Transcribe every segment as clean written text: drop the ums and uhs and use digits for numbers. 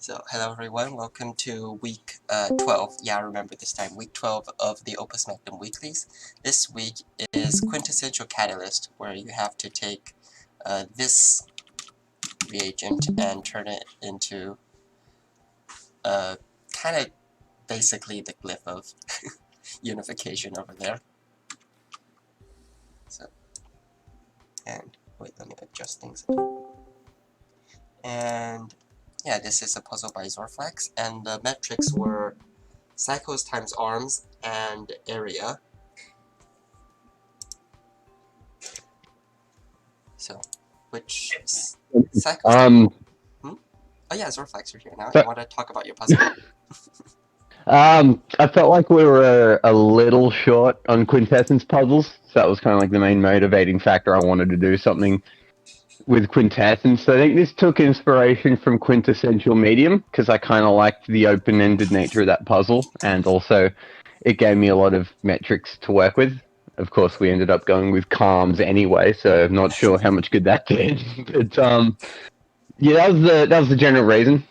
So, hello everyone, welcome to week 12. Yeah, I remember this time. Week 12 of the Opus Magnum Weeklies. This week is Quintessential Catalyst, where you have to take this reagent and turn it into kind of basically the glyph of unification over there. So, and wait, let me adjust things. And yeah, this is a puzzle by Zorflex, and the metrics were cycles times arms and area. So, which cycles? Oh yeah, Zorflex, you're here now. You want to talk about your puzzle? I felt like we were a little short on quintessence puzzles, so that was kind of like the main motivating factor. I wanted to do something with quintessence. So I think this took inspiration from Quintessential Medium, because I kind of liked the open-ended nature of that puzzle, and also it gave me a lot of metrics to work with. Of course, we ended up going with calms anyway, so I'm not sure how much good that did. But yeah, that was the general reason.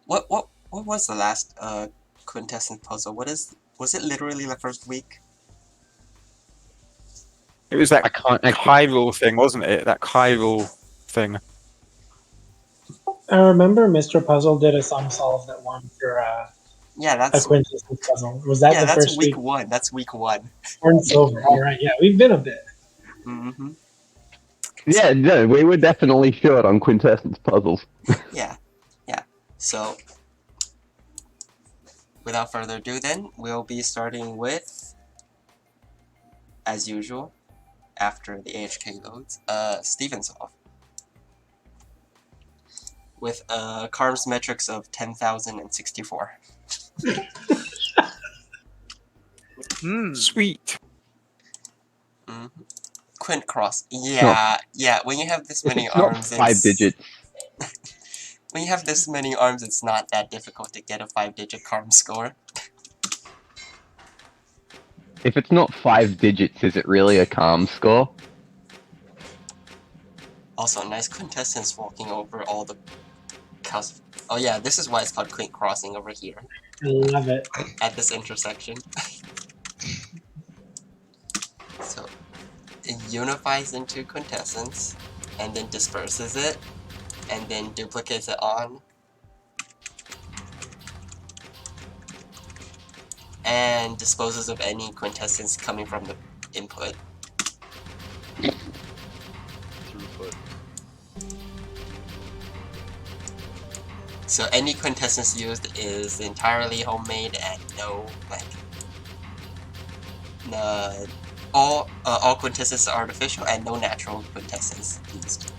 What was the last quintessence puzzle? Was it literally the first week? It was that chiral thing, wasn't it? That chiral thing. I remember Mr. Puzzle did a sum solve that one for yeah, that's a quintessence puzzle. Was that the first week one? That's week one. Orange silver. All right, yeah, we've been a bit. Mm-hmm. Yeah, no, we were definitely short on quintessence puzzles. Yeah. So, without further ado, then we'll be starting with, as usual, after the AHK loads, Steven solve with Carm's metrics of 10,064. Sweet. Mm-hmm. Quint cross. Yeah. When you have this many arms, it's 5 digits. When you have this many arms, it's not that difficult to get a 5-digit Carm score. If it's not 5 digits, is it really a calm score? Also, nice quintessence walking over all the cows. Oh yeah, this is why it's called Quint crossing over here. I love it. At this intersection. So, it unifies into quintessence, and then disperses it, and then duplicates it on. And disposes of any quintessence coming from the input. Throughput. So any quintessence used is entirely homemade and all quintessence are artificial and no natural quintessence used.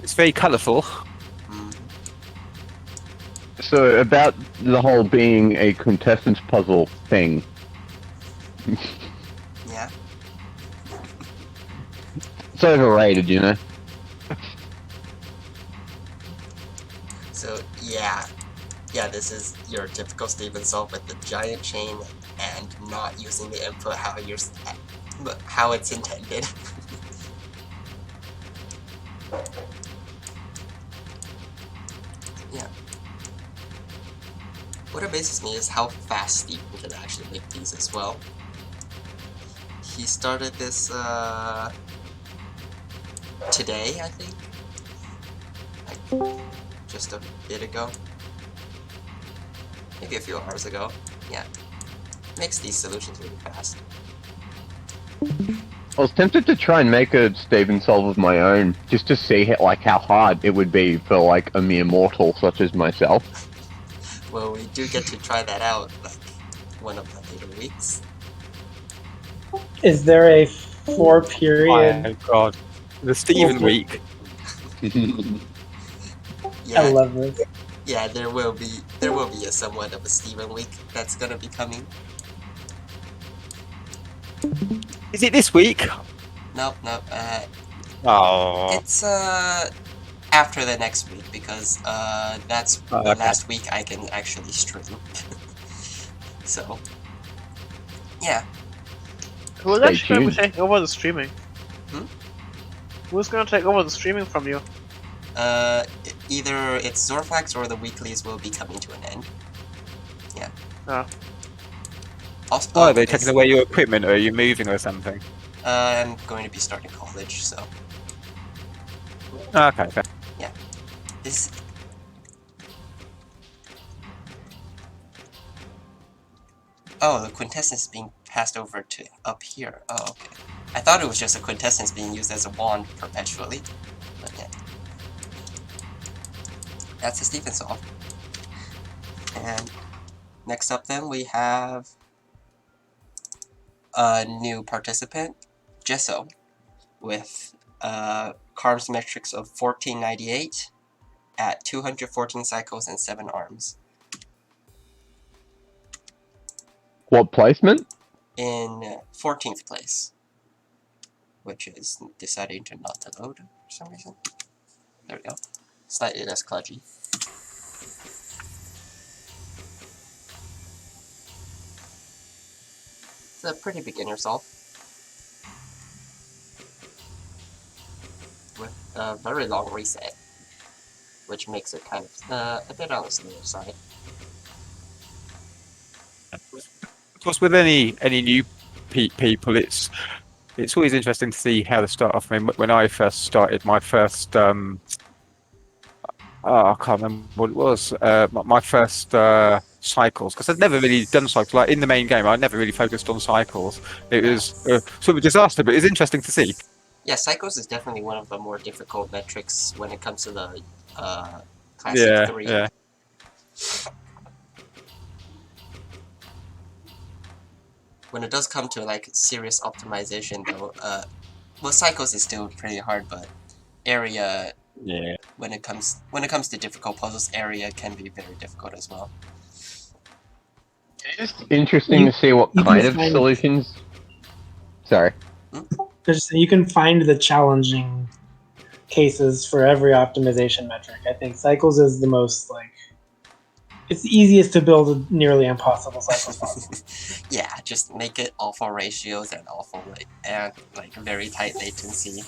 It's very colourful. So, about the whole being a quintessence puzzle thing. Yeah. It's overrated, you know? So, yeah, this is your typical Steven solve with the giant chain and not using the input how it's intended. Yeah. What amazes me is how fast Steven can actually make these as well. He started this today, I think? Like, just a bit ago. Maybe a few hours ago. Yeah. Makes these solutions really fast. I was tempted to try and make a Steven solve of my own, just to see how hard it would be for like a mere mortal such as myself. Well, we do get to try that out like one of the later weeks. Is there a 4-period? Oh my god. The Steven week. Yeah, I love this. Yeah, there will be a somewhat of a Steven week that's gonna be coming. Is it this week? Nope. Oh. It's after the next week because that's the last week I can actually stream. So yeah. Who's actually going to be taking over the streaming? Hmm? Who's going to take over the streaming from you? either it's Zorflax or the weeklies will be coming to an end. Yeah. Also, Oh, are they taking away your equipment, or are you moving or something? I'm going to be starting college, so Okay, fair. this. Oh, the quintessence is being passed over to up here. Oh, okay. I thought it was just a quintessence being used as a wand perpetually, but yeah. That's a Stephen solve. And next up then we have a new participant, Gesso, with Carms metrics of 1498 at 214 cycles and 7 arms. What placement? In 14th place, which is deciding to not to load for some reason. There we go. Slightly less kludgy. It's a pretty beginner solve. With a very long reset, which makes it kind of a bit on the slower side. Of course, with any new people, it's always interesting to see how they start off. I mean, when I first started, my first I can't remember what it was. My first cycles, because I'd never really done cycles. Like in the main game, I never really focused on cycles. It was sort of a disaster, but it's interesting to see. Yeah, cycles is definitely one of the more difficult metrics when it comes to the Classic Yeah, 3. yeah. When it does come to like serious optimization though, well, cycles is still pretty hard, but area, Yeah. when it comes to difficult puzzles, area can be very difficult as well. It's interesting to see what you kind can of find- solutions. Sorry. You can find the challenging cases for every optimization metric. I think cycles is the most it's the easiest to build a nearly impossible cycles possible. Yeah, just make it awful ratios and awful and very tight latency.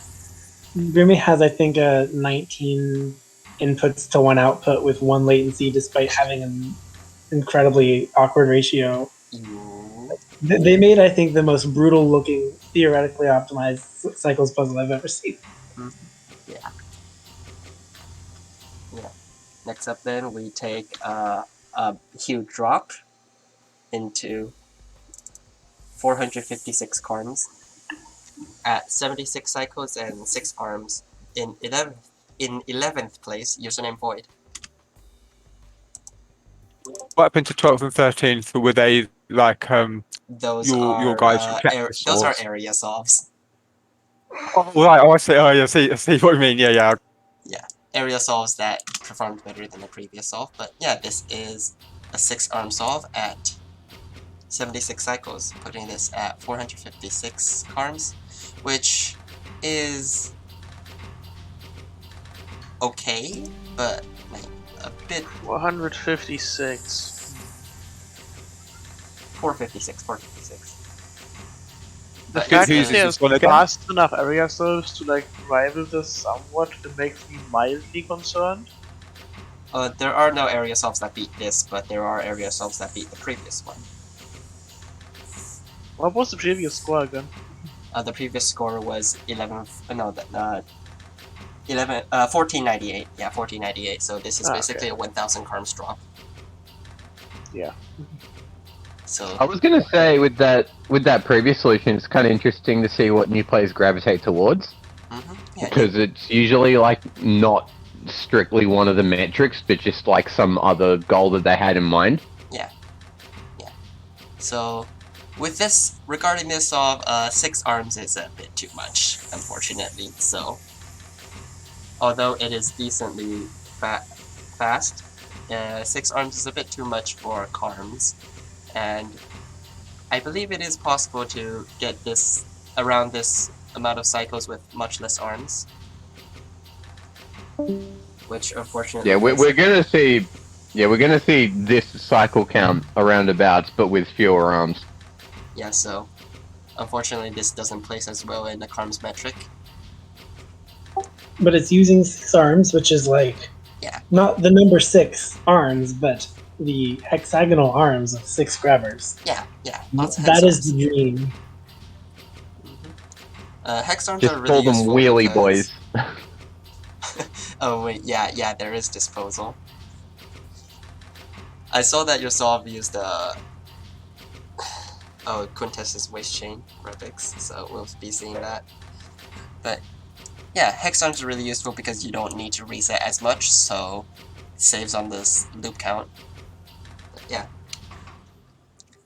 Grimmy has, I think, 19 inputs to 1 output with 1 latency, despite having an incredibly awkward ratio. Ooh. They made, I think, the most brutal-looking, theoretically optimized cycles puzzle I've ever seen. Yeah. Next up, then we take a huge drop into 456 carms at 76 cycles and 6 arms in 11th place, username Void. What happened to 12th and 13th? Were they like Those your are guys who kept those are area solves. Oh, right. Oh, I see. Oh, yeah. I see what you mean. Yeah. Yeah, area solves that performed better than the previous solve, but yeah, this is a 6-arm solve at 76 cycles, putting this at 456 carms, which is okay, but a bit 156. 456. The But fact who's that this there's one again? fast enough area solves to rival this somewhat, it makes me mildly concerned. there are no area solves that beat this, but there are area solves that beat the previous one. What was the previous score again? The previous score was 1498. Yeah, 1498. So this is basically a 1000 carms drop. Yeah. So I was gonna say with that previous solution, it's kind of interesting to see what new players gravitate towards, yeah, because it's usually not strictly one of the metrics, but just some other goal that they had in mind. Yeah. So with this, regarding this solve, 6 arms is a bit too much, unfortunately. So although it is decently fast, 6 arms is a bit too much for carms, and I believe it is possible to get this around this amount of cycles with much less arms, which unfortunately we're gonna see this cycle count around abouts, but with fewer arms. Yeah, so unfortunately this doesn't place as well in the carms metric. But it's using 6 arms, which is Not the number 6 arms, but the hexagonal arms of 6 grabbers. Yeah, lots of That hex is the dream. Hex arms Just are call really them useful wheelie because... boys. Oh wait, yeah, there is disposal. I saw that yourself used Quintess's waist chain relics, so we'll be seeing that. But yeah, hex arms are really useful because you don't need to reset as much, so it saves on this loop count. But yeah.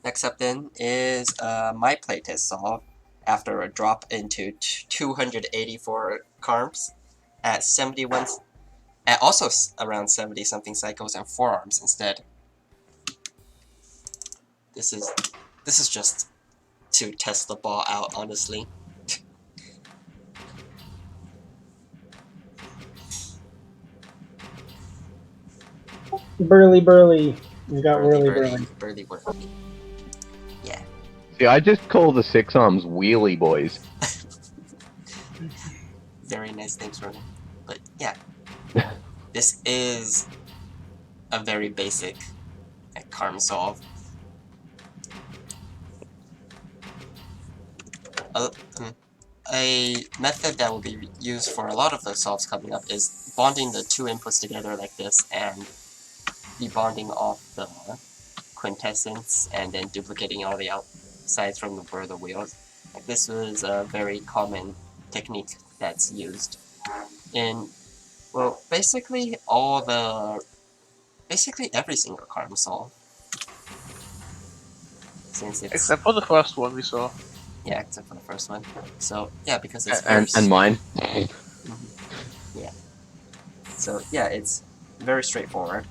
Next up then is my playtest solve after a drop into 284 carms at 71, at also around 70 something cycles and 4 arms instead. This is just to test the ball out, honestly. Burly. We got burly. Burly. Yeah. See, I just call the 6 arms wheelie boys. Very nice things for them. But yeah. This is a very basic carm solve. A method that will be used for a lot of the solves coming up is bonding the 2 inputs together like this and debonding off the quintessence and then duplicating all the outsides from the wheels. Like this was a very common technique that's used in, well, basically every single carm solve. Since it's, Except for the first one we saw. yeah, except for the first one. So yeah, because it's And mine. Yeah. So yeah, it's very straightforward.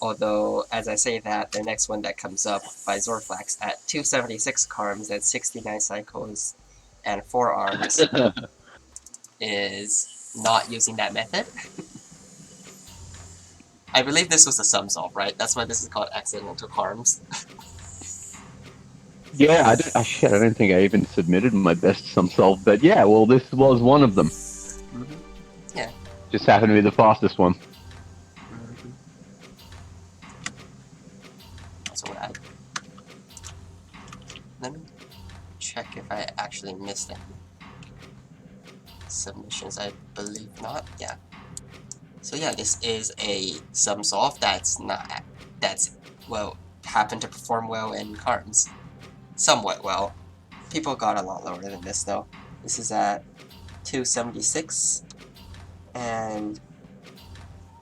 Although, as I say that, the next one that comes up by Zorflax at 276 carms and 69 cycles and 4 arms is not using that method. I believe this was a sum solve, right? That's why this is called accidental carms. Yeah, I don't think I even submitted my best sum solve, but yeah, well, this was one of them. Yeah. Just happened to be the fastest one. So let me check if I actually missed any submissions. I believe not. Yeah. So yeah, this is a sum solve that's happened to perform well in cards. Somewhat well. People got a lot lower than this though. This is at 276 and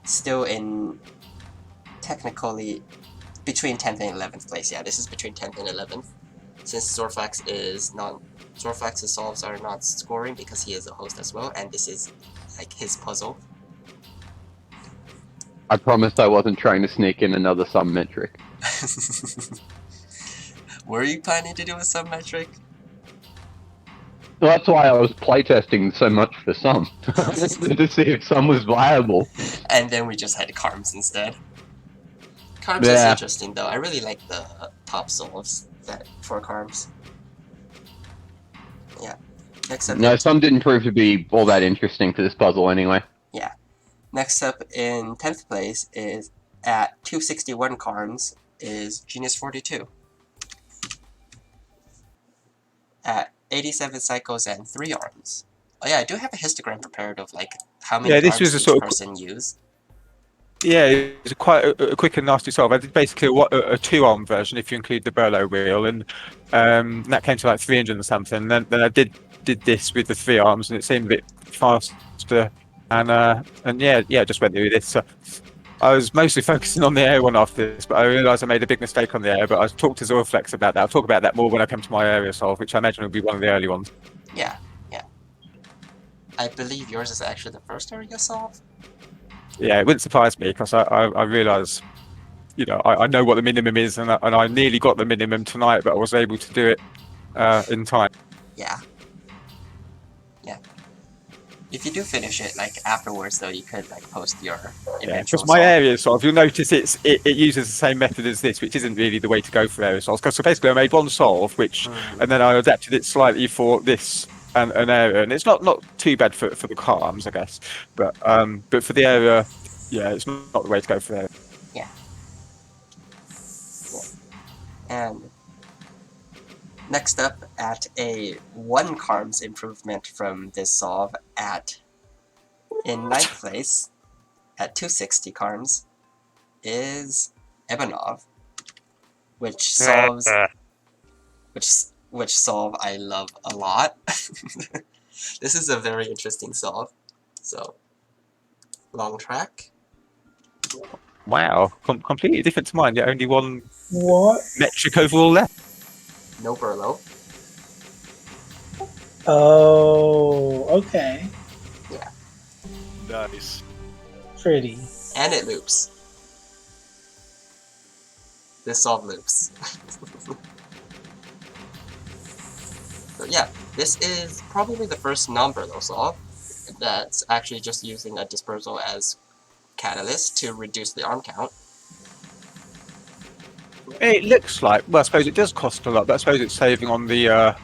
still in technically between 10th and 11th place. Yeah, this is between 10th and 11th. Since Zorflax's solves are not scoring because he is a host as well, and this is like his puzzle. I promised I wasn't trying to sneak in another sum metric. Were you planning to do a sum metric? Well, that's why I was playtesting so much for sum. To see if sum was viable. And then we just had carms instead. Carms is interesting though. I really like the top solves for carms. Yeah. Next up. No, sum didn't prove to be all that interesting for this puzzle anyway. Yeah. Next up in 10th place is at 261 carms is Genius 42. At 87 cycles and 3 arms. Oh yeah, I do have a histogram prepared of like how many arms each person used. Yeah, it's quite a quick and nasty solve. I did basically a 2-arm version if you include the Burlow wheel, and that came to like 300 or something. Then I did this with the 3 arms, and it seemed a bit faster. And yeah, just went through this. So I was mostly focusing on the air one after this, but I realised I made a big mistake on the air. But I talked to Zorflex about that. I'll talk about that more when I come to my area solve, which I imagine will be one of the early ones. Yeah. I believe yours is actually the first area solve. Yeah, it wouldn't surprise me because I realise, I know what the minimum is, and I nearly got the minimum tonight, but I was able to do it in time. Yeah. If you do finish it, like afterwards, though, you could like post your eventual because my area solve, you'll notice it uses the same method as this, which isn't really the way to go for area solves. So basically, I made one solve, and then I adapted it slightly for this an area, and it's not too bad for the arms, I guess. But for the area, yeah, it's not the way to go for it. Yeah. And next up, at a 1 carms improvement from this solve, in 9th place at 260 carms is Ebanov, which solves which solve I love a lot. This is a very interesting solve. So, long track. Wow, completely different to mine. Yeah, only one What? metric overall left. No Burlow. Oh, okay. Yeah. Nice. Pretty. And it loops. This solve loops. So yeah, this is probably the first non-Burlow solve that's actually just using a dispersal as catalyst to reduce the arm count. It looks like, well, I suppose it does cost a lot, but I suppose it's saving on the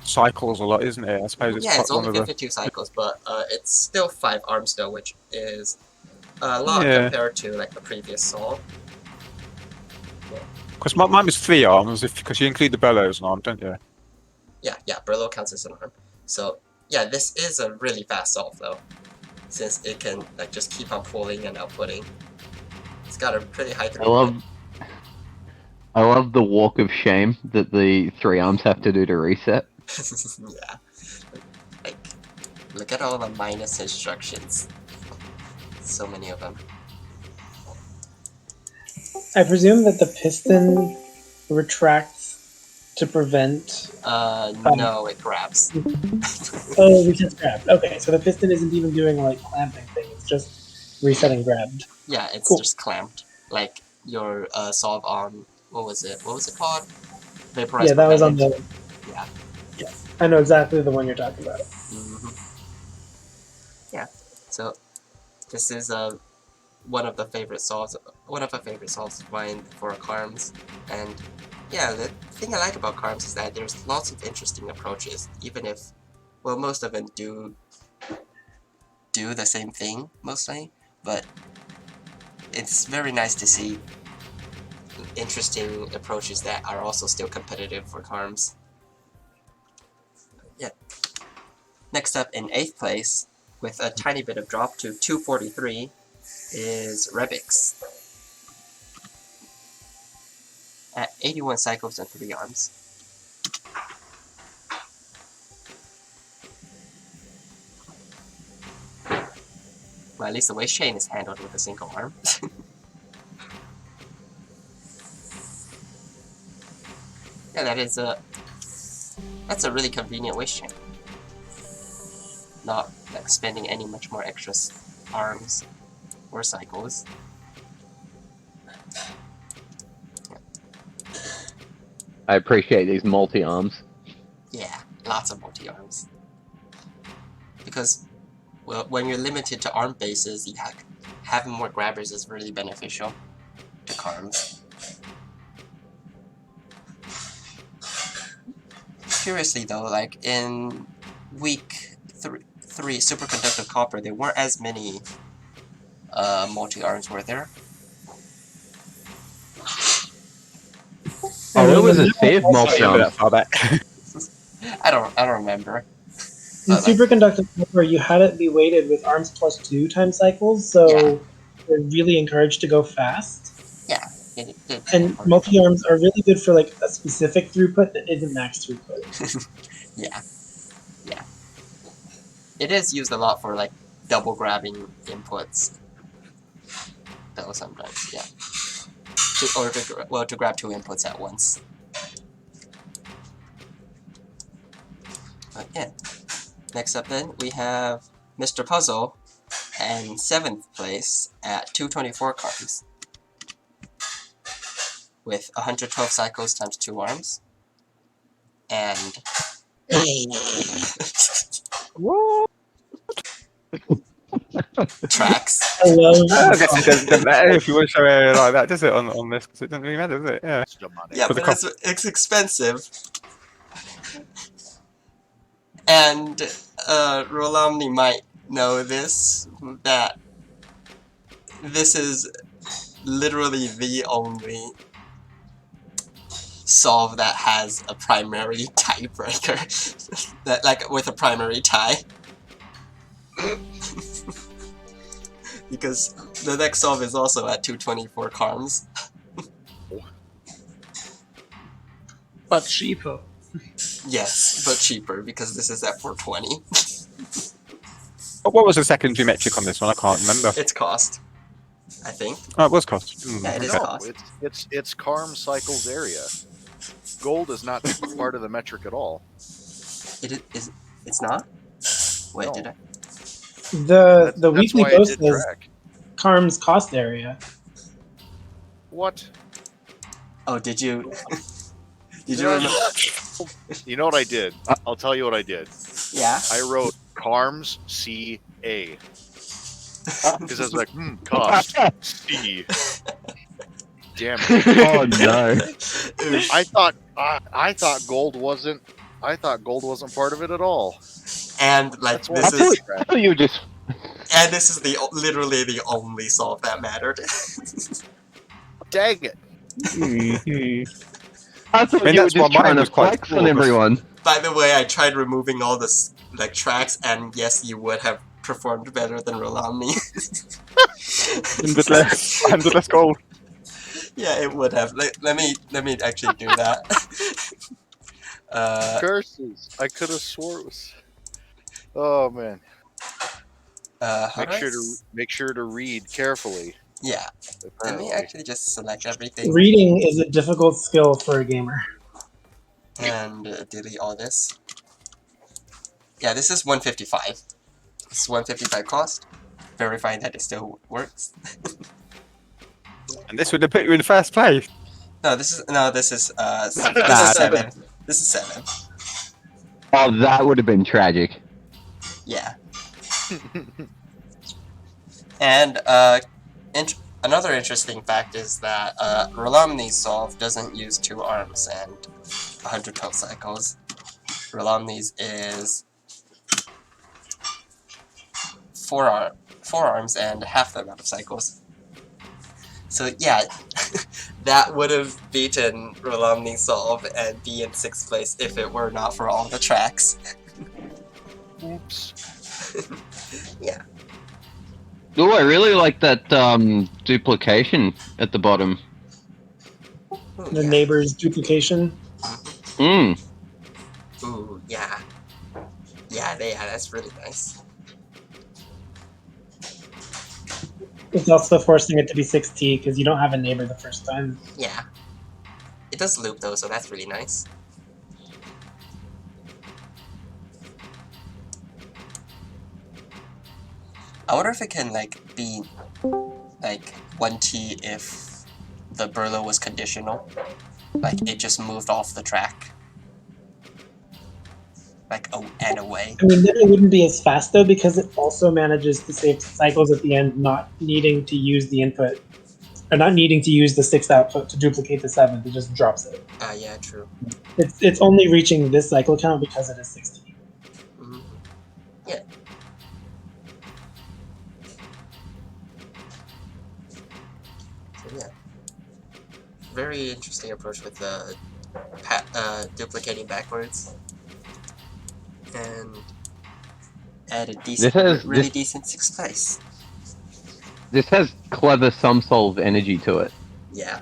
cycles a lot, isn't it? I suppose it's Yeah, it's one only of the 52 cycles, but it's still 5 arms though, which is a lot Yeah. compared to like the previous solve. Because mine was 3 arms, because you include the bellow as an arm, don't you? Yeah, Burlow counts as an arm. So yeah, this is a really fast solve though, since it can like just keep on pulling and outputting. It's got a pretty high throughput. I love the walk of shame that the 3 arms have to do to reset. Yeah. Like, look at all the minus instructions. So many of them. I presume that the piston retracts to prevent. No, it grabs. Oh, resets grabbed. Okay, so the piston isn't even doing like clamping thing. It's just resetting grabbed. Yeah, it's Cool. just clamped. Like your solve on what was it called? Vaporized Yeah, that was on propellant. the. Yeah. I know exactly the one you're talking about. Yeah. So this is one of the favorite solves of mine for carms. And yeah, the thing I like about carms is that there's lots of interesting approaches, even if, well, most of them do the same thing mostly, but it's very nice to see interesting approaches that are also still competitive for carms. Yeah. Next up in 8th place, with a tiny bit of drop to 243, is Rebix. At 81 cycles and 3 arms. Well, at least the waist chain is handled with a single arm. Yeah, that's a really convenient waist chain. Not like spending any much more extra arms or cycles. I appreciate these multi-arms. Yeah, lots of multi-arms. Because, well, when you're limited to arm bases, having more grabbers is really beneficial to carms. Curiously though, like in week 3 superconductive copper, there weren't as many multi-arms, were there? Oh, there was a fifth multi-arm. That far back. I don't remember. In But, like, superconductive copper, you had it be weighted with arms plus 2 time cycles, so Yeah. they're really encouraged to go fast. yeah, And multi arms are really good for like a specific throughput that isn't max throughput. yeah. It is used a lot for like double grabbing inputs, though sometimes, yeah. To grab 2 inputs at once. But yeah. Next up then, we have Mr. Puzzle, and 7th place at 224 cards. With 112 cycles times 2 arms. And... What? tracks. I love I guess it doesn't matter if you want to show area like that, does it, on this? Because it doesn't really matter, does it? Yeah. It's your money. Yeah, For the but it's expensive. And Rolomni might know this, that this is literally the only solve that has a primary tiebreaker. That, like, with a primary tie. Because the next solve is also at 224 karms. But cheaper. Yes, but cheaper, because this is at 420. What was the secondary metric on this one? I can't remember. It's cost, I think. Oh, it was cost. Yeah, it is okay. No, cost. it's Karm cycles area. Gold is not part of the metric at all. It's not? Wait, No. did I? The That's weekly why it post did says track. Karm's cost area. What? Oh, did you? Did Did you I remember? You know what I did? I'll tell you what I did. Yeah. I wrote Karms CA. Because I was like, cost C. Damn it. Oh no. I thought gold wasn't part of it at all. And like That's why this I is, tracked. I thought you were just. and this is the literally the only solve that mattered. Dang it. I thought I mean, you were that's why just mine trying to was quite flex on cool. everyone. By the way, I tried removing all the like tracks, and yes, you would have performed better than Rolomni. 100 less gold. Yeah, it would have. Let me actually do that. Curses. I could have swore it was. Oh man. How do I Make sure to read carefully. Yeah. Let Apparently. me actually just select everything Reading is a difficult skill for a gamer. and delete all this. Yeah, this is 155. This is 155 cost. Verifying that it still works. And this would have put you in first place. No, this is 7. This is 7. Oh, that would have been tragic. Yeah. And another interesting fact is that Rolomni's solve doesn't use 2 arms and 112 cycles. Rolomni's is 4 arms and half the amount of cycles. So yeah, that would have beaten Rolomni's solve and be in 6th place if it were not for all the tracks. Oops. Yeah. Oh, I really like that duplication at the bottom. Ooh, The yeah. neighbor's duplication. Mm. Ooh, yeah. Yeah, that's really nice. It's also forcing it to be 6T because you don't have a neighbor the first time. Yeah. It does loop though, so that's really nice. I wonder if it can like be like 1T if the Burlo was conditional. Like it just moved off the track. Like and away. I mean, then it wouldn't be as fast though because it also manages to save cycles at the end, not needing to use the input, or not needing to use the 6th output to duplicate the 7th. It just drops it. Yeah, true. It's only reaching this cycle count because it is 6T. Mm-hmm. Yeah. So yeah. Very interesting approach with duplicating backwards. And at a decent, really decent 6th place. This has clever sum solve energy to it. Yeah,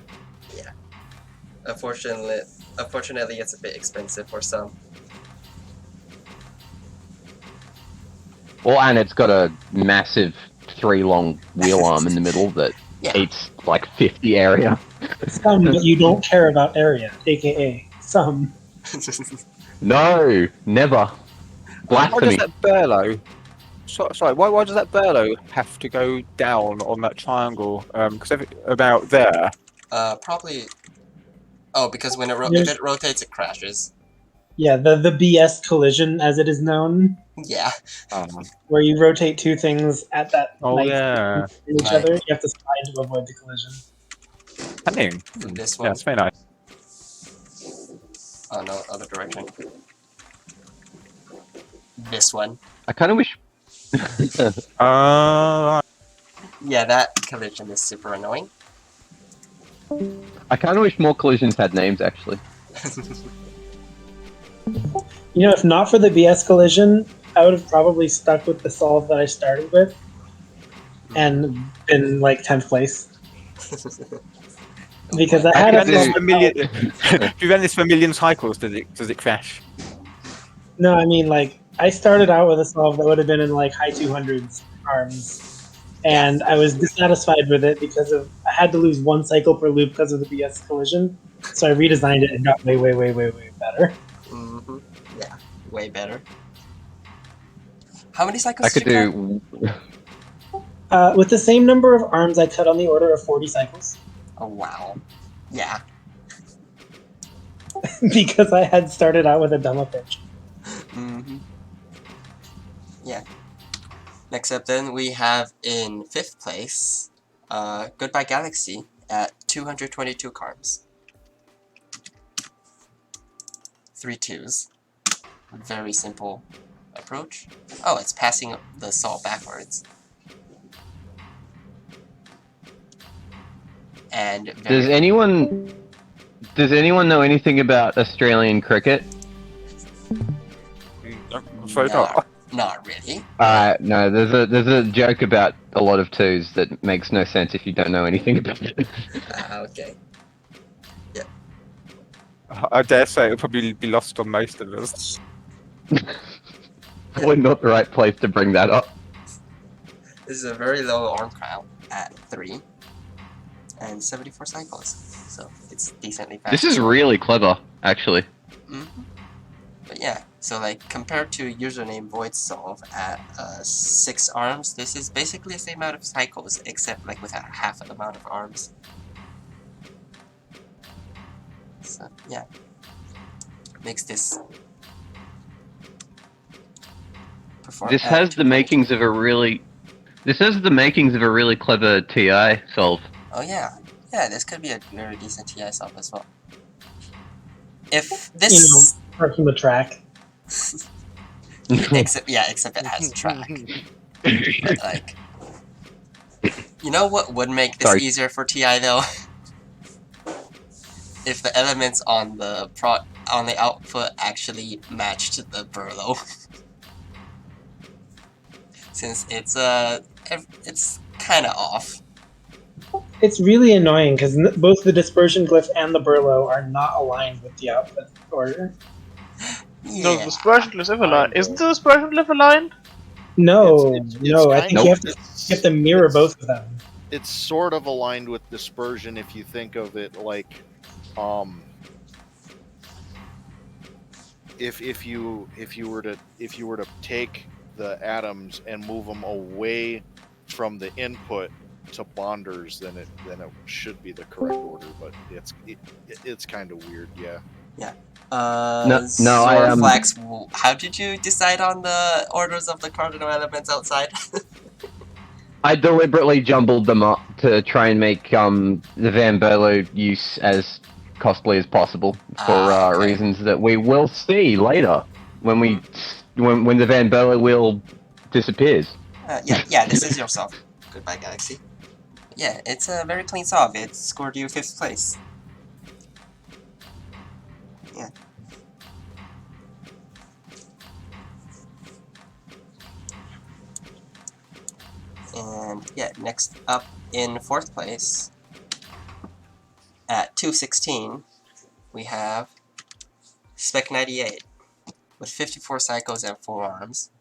yeah. Unfortunately, it's a bit expensive for some. Well, and it's got a massive 3-long wheel arm in the middle that Yeah. eats like 50 area. Some, but you don't care about area, aka some. No, never. Why does Blasphemy. that Burlo? Sorry, why does that Burlo have to go down on that triangle? Because about there. Probably. Oh, because when if it rotates, it crashes. Yeah, the BS collision, as it is known, Yeah. where you rotate 2 things at that Oh, nice yeah. distance from each other. You have to slide to avoid the collision. Cunning. This Yeah, one. it's very nice. Oh no, other direction. This one. I kind of wish. Yeah, that collision is super annoying. I kind of wish more collisions had names, actually. You know, if not for the BS collision, I would have probably stuck with the solve that I started with and been like 10th place. Because I Have had you a run this solve. for a million? If you run this for a million cycles, does it crash? No, I mean, like, I started out with a solve that would have been in like high 200s arms. And I was dissatisfied with it because I had to lose one cycle per loop because of the BS collision. So I redesigned it and got way, way, way, way, way better. Mm-hmm. Yeah, way better. How many cycles I could did you cut? do. With the same number of arms, I cut on the order of 40 cycles. Oh, wow. Yeah. Because I had started out with a demo pitch. Mm-hmm. Yeah. Next up then, we have in 5th place, Goodbye Galaxy at 222 carbs. 3 twos. Very simple approach. Oh, it's passing the salt backwards. And Does anyone know anything about Australian cricket? I'm afraid not. Not really. No. There's a joke about a lot of twos that makes no sense if you don't know anything about it. Okay. I dare say it'll probably be lost on most of us. Probably not the right place to bring that up. This is a very low arm count at 3 and 74 cycles, so it's decently fast. This is really clever, actually. Mm-hmm. But yeah, so like compared to username void solve at 6 arms, this is basically the same amount of cycles, except like with half the amount of arms. So yeah, makes this perform. This has the makings of a really clever TI solve. Oh yeah, this could be a very decent TI solve as well. If this, Parking the track. except it has a track. But like, you know what would make this easier for TI though? If the elements on the output actually matched the Burlow. Since it's kind of off. It's really annoying because both the dispersion glyph and the Burlow are not aligned with the output order. Yeah. No, the dispersion glyph is aligned. Isn't the dispersion glyph aligned? No, It's I think you have to mirror both of them. It's sort of aligned with dispersion if you think of it like, if you were to take the atoms and move them away from the input to bonders, then it should be the correct order. But it's kind of weird, yeah. Yeah. Zorflax, how did you decide on the orders of the cardinal elements outside? I deliberately jumbled them up to try and make the Van Berlo use as costly as possible for reasons that we will see later when when the Van Berlo wheel disappears. This is your solve. Goodbye, Galaxy. Yeah, it's a very clean solve. It scored you 5th place. Yeah. And yeah, next up in 4th place, at 216, we have Spec 98 with 54 cycles and 4 arms.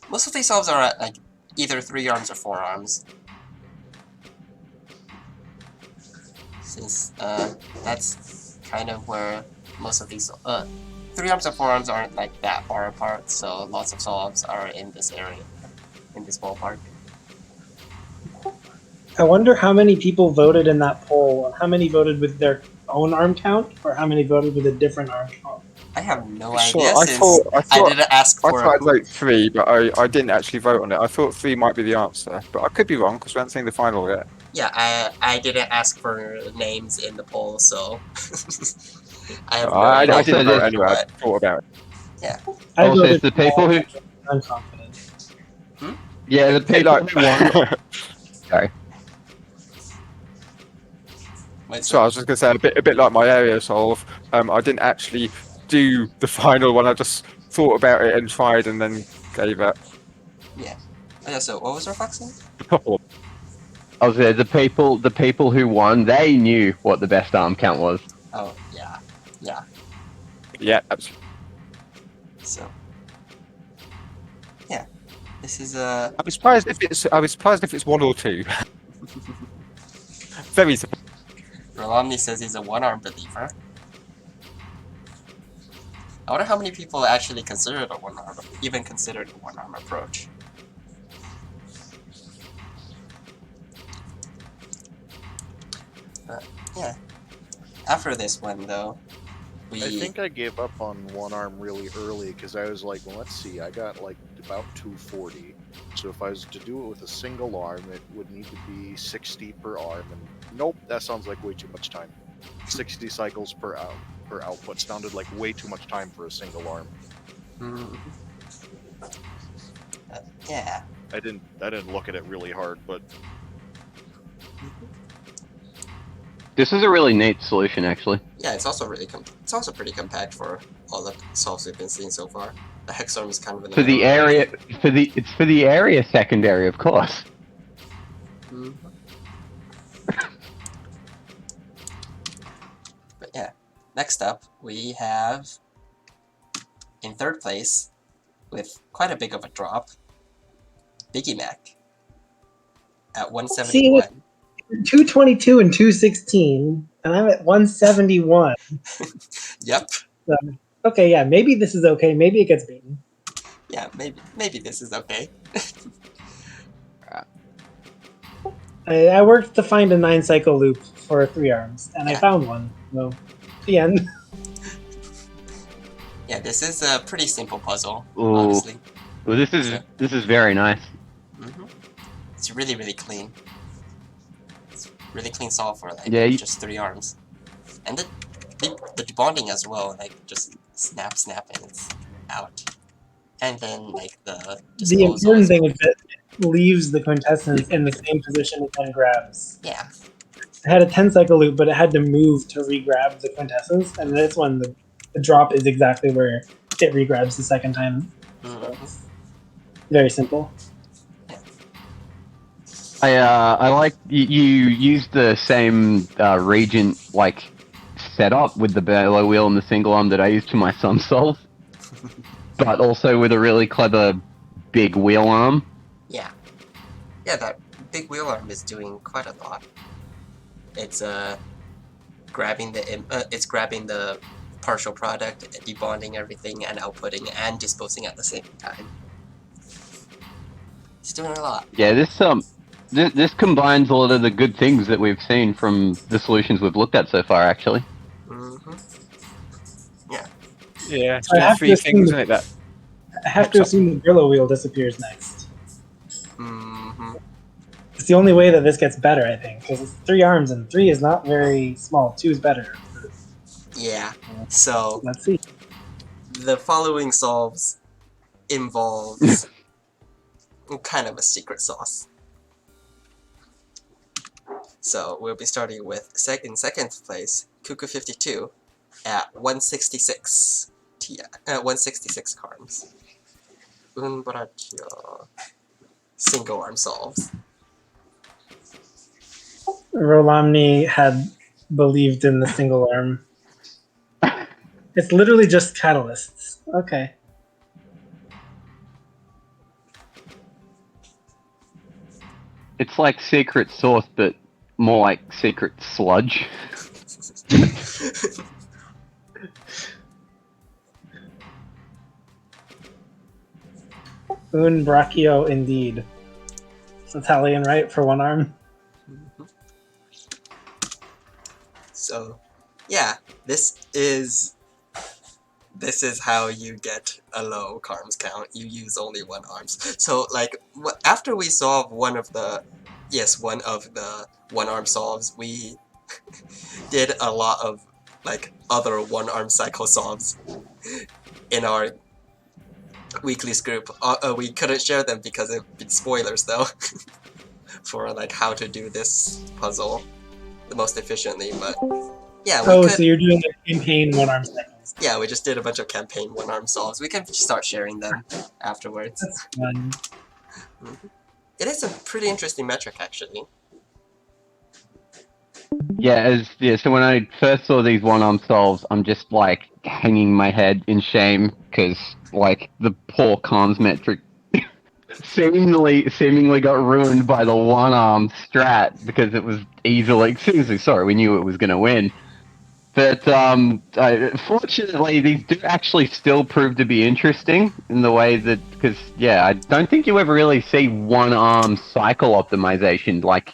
Most of these solves are at like either 3 arms or 4 arms. Since that's kind of where most of these 3 arms and 4 arms aren't like that far apart, so lots of solves are in this area, in this ballpark. I wonder how many people voted in that poll. How many voted with their own arm count, or how many voted with a different arm count? I have no Sure, idea I since thought- I didn't ask I for thought I'd vote 3, but I didn't actually vote on it. I thought 3 might be the answer, but I could be wrong because we haven't seen the final yet. Yeah, I didn't ask for names in the poll, so I have no I idea. didn't vote anyway. I But, thought about it. I Also, voted it's the people who. I'm confident. Yeah, the Bit people like, who won. Sorry. Wait, so I was just going to say a bit like my area solve. I didn't actually do the final one. I just thought about it and tried, and then gave up. yeah. So what was our Foxy? I was there. The people who won, they knew what the best arm count was. Oh yeah, yeah. Yeah, absolutely. So yeah, this is I was surprised if it's 1 or 2. Very surprised. Rolomni says he's a one-arm believer. I wonder how many people actually considered a one-arm, even considered a one-arm approach. But yeah, after this one though, we I think I gave up on one arm really early because I was like, well, let's see, I got like about 240. So if I was to do it with a single arm, it would need to be 60 per arm. And nope, that sounds like way too much time. 60 cycles per output sounded like way too much time for a single arm. yeah. I didn't look at it really hard, but This is a really neat solution, actually. Yeah, it's also really it's also pretty compact for all the solves we've been seeing so far. The hex arm is kind of in For the area, it's for the area secondary, of course. But yeah, next up we have in third place with quite a big of a drop, Biggie Mac at 171. 222 and 216, and I'm at 171. Yep. So, okay, yeah, maybe this is okay. Maybe it gets beaten. Yeah, maybe this is okay. I worked to find a 9-cycle loop for 3 arms, and I found one. So, the end. Yeah, this is a pretty simple puzzle, Ooh. honestly. Well, this is very nice. It's really clean. It's really clean solve for like just 3 arms, and the debonding as well. Like just snap, and it's out. And then like the important thing is that it leaves the quintessence in the same position it then grabs. Yeah. It had a 10-cycle loop, but it had to move to re-grab the quintessence, and this one, the drop is exactly where it re-grabs the second time. Very simple. I like you used the same Regent like setup with the bellow wheel and the single arm that I used for my Sun solve, but also with a really clever big wheel arm. Yeah, that big wheel arm is doing quite a lot. It's grabbing the partial product, debonding everything, and outputting and disposing at the same time. It's doing a lot. Yeah, this combines a lot of the good things that we've seen from the solutions we've looked at so far, actually. Yeah, So I have three things, isn't it? That I have to assume the Brillo wheel disappears next. It's the only way that this gets better, I think, because it's 3 arms and 3 is not very small. 2 is better. Yeah. So Let's see. the following solves involves kind of a secret sauce. So we'll be starting with in second place, Cuckoo 52 at 166 166 carms. Unbraccio single arm solves. Rolomni had believed in the single arm. It's literally just catalysts. Okay. It's like secret sauce, but more like secret sludge. Un brachio indeed. It's Italian, right, for 1 arm? So, yeah, this is how you get a low carms count. You use only 1 arms. So, like, after we solve one of the 1 arm solves, we did a lot of like other 1 arm cycle solves in our Weeklies group. We couldn't share them because it would be spoilers though for like how to do this puzzle the most efficiently. But yeah, we could. So you're doing a campaign one-arm cycles. Yeah, we just did a bunch of campaign one-arm solves. We can start sharing them afterwards. That's fun. It is a pretty interesting metric, actually. Yeah, so when I first saw these one-arm solves, I'm just like hanging my head in shame because like the poor comms metric seemingly got ruined by the one-arm strat because it was seriously, sorry, we knew it was going to win. But fortunately, these do actually still prove to be interesting in the way that, because yeah, I don't think you ever really see one-arm cycle optimization like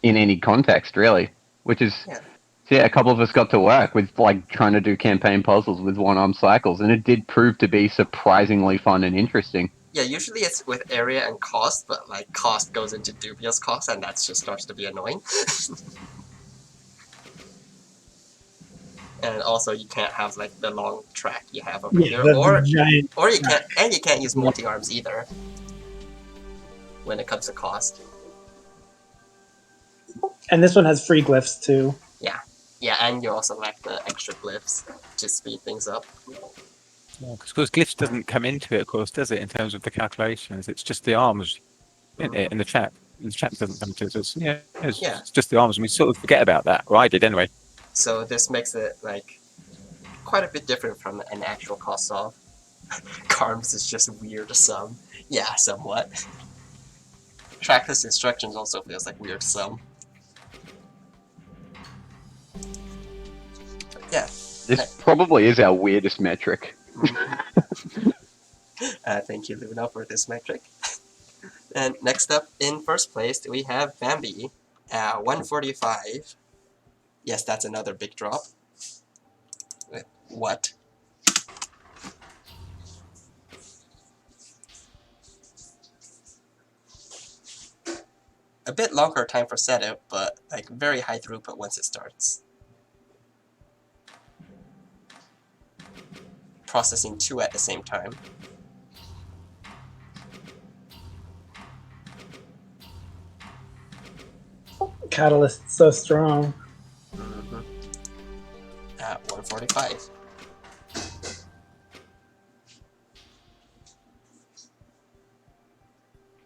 in any context, really. Which is, yeah, a couple of us got to work with like trying to do campaign puzzles with one-arm cycles, and it did prove to be surprisingly fun and interesting. Yeah, usually it's with area and cost, but like cost goes into dubious cost, and that just starts to be annoying. And also, you can't have like the long track you have over here, or you can't use multi-arms either when it comes to cost. And this one has free glyphs too. Yeah, and you also like the extra glyphs to speed things up. Because of course, glyphs doesn't come into it, of course, does it? In terms of the calculations, it's just the arms in it, in the chat. The chat doesn't come to it. It's just the arms, and we sort of forget about that. Or I did anyway. So this makes it like quite a bit different from an actual cost solve. Carms is just weird sum. Yeah, somewhat. Trackless instructions also feels like weird sum. Yeah. This probably is our weirdest metric. Thank you, Luna, for this metric. And next up, in first place, we have Bambi at 145. Yes, that's another big drop. What? A bit longer time for setup, but like very high throughput once it starts. Processing 2 at the same time. Catalyst so strong. At 145.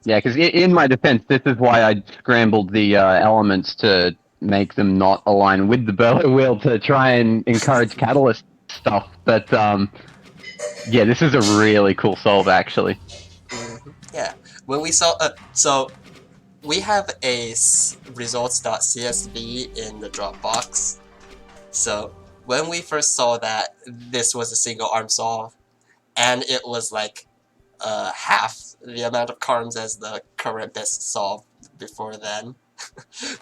Yeah, because in my defense, this is why I scrambled the elements to make them not align with the Berlo wheel to try and encourage catalyst stuff. But yeah, this is a really cool solve, actually. Yeah, when we saw so we have a results.csv in the Dropbox. So when we first saw that this was a single arm solve, and it was like half the amount of carms as the current best solve before then,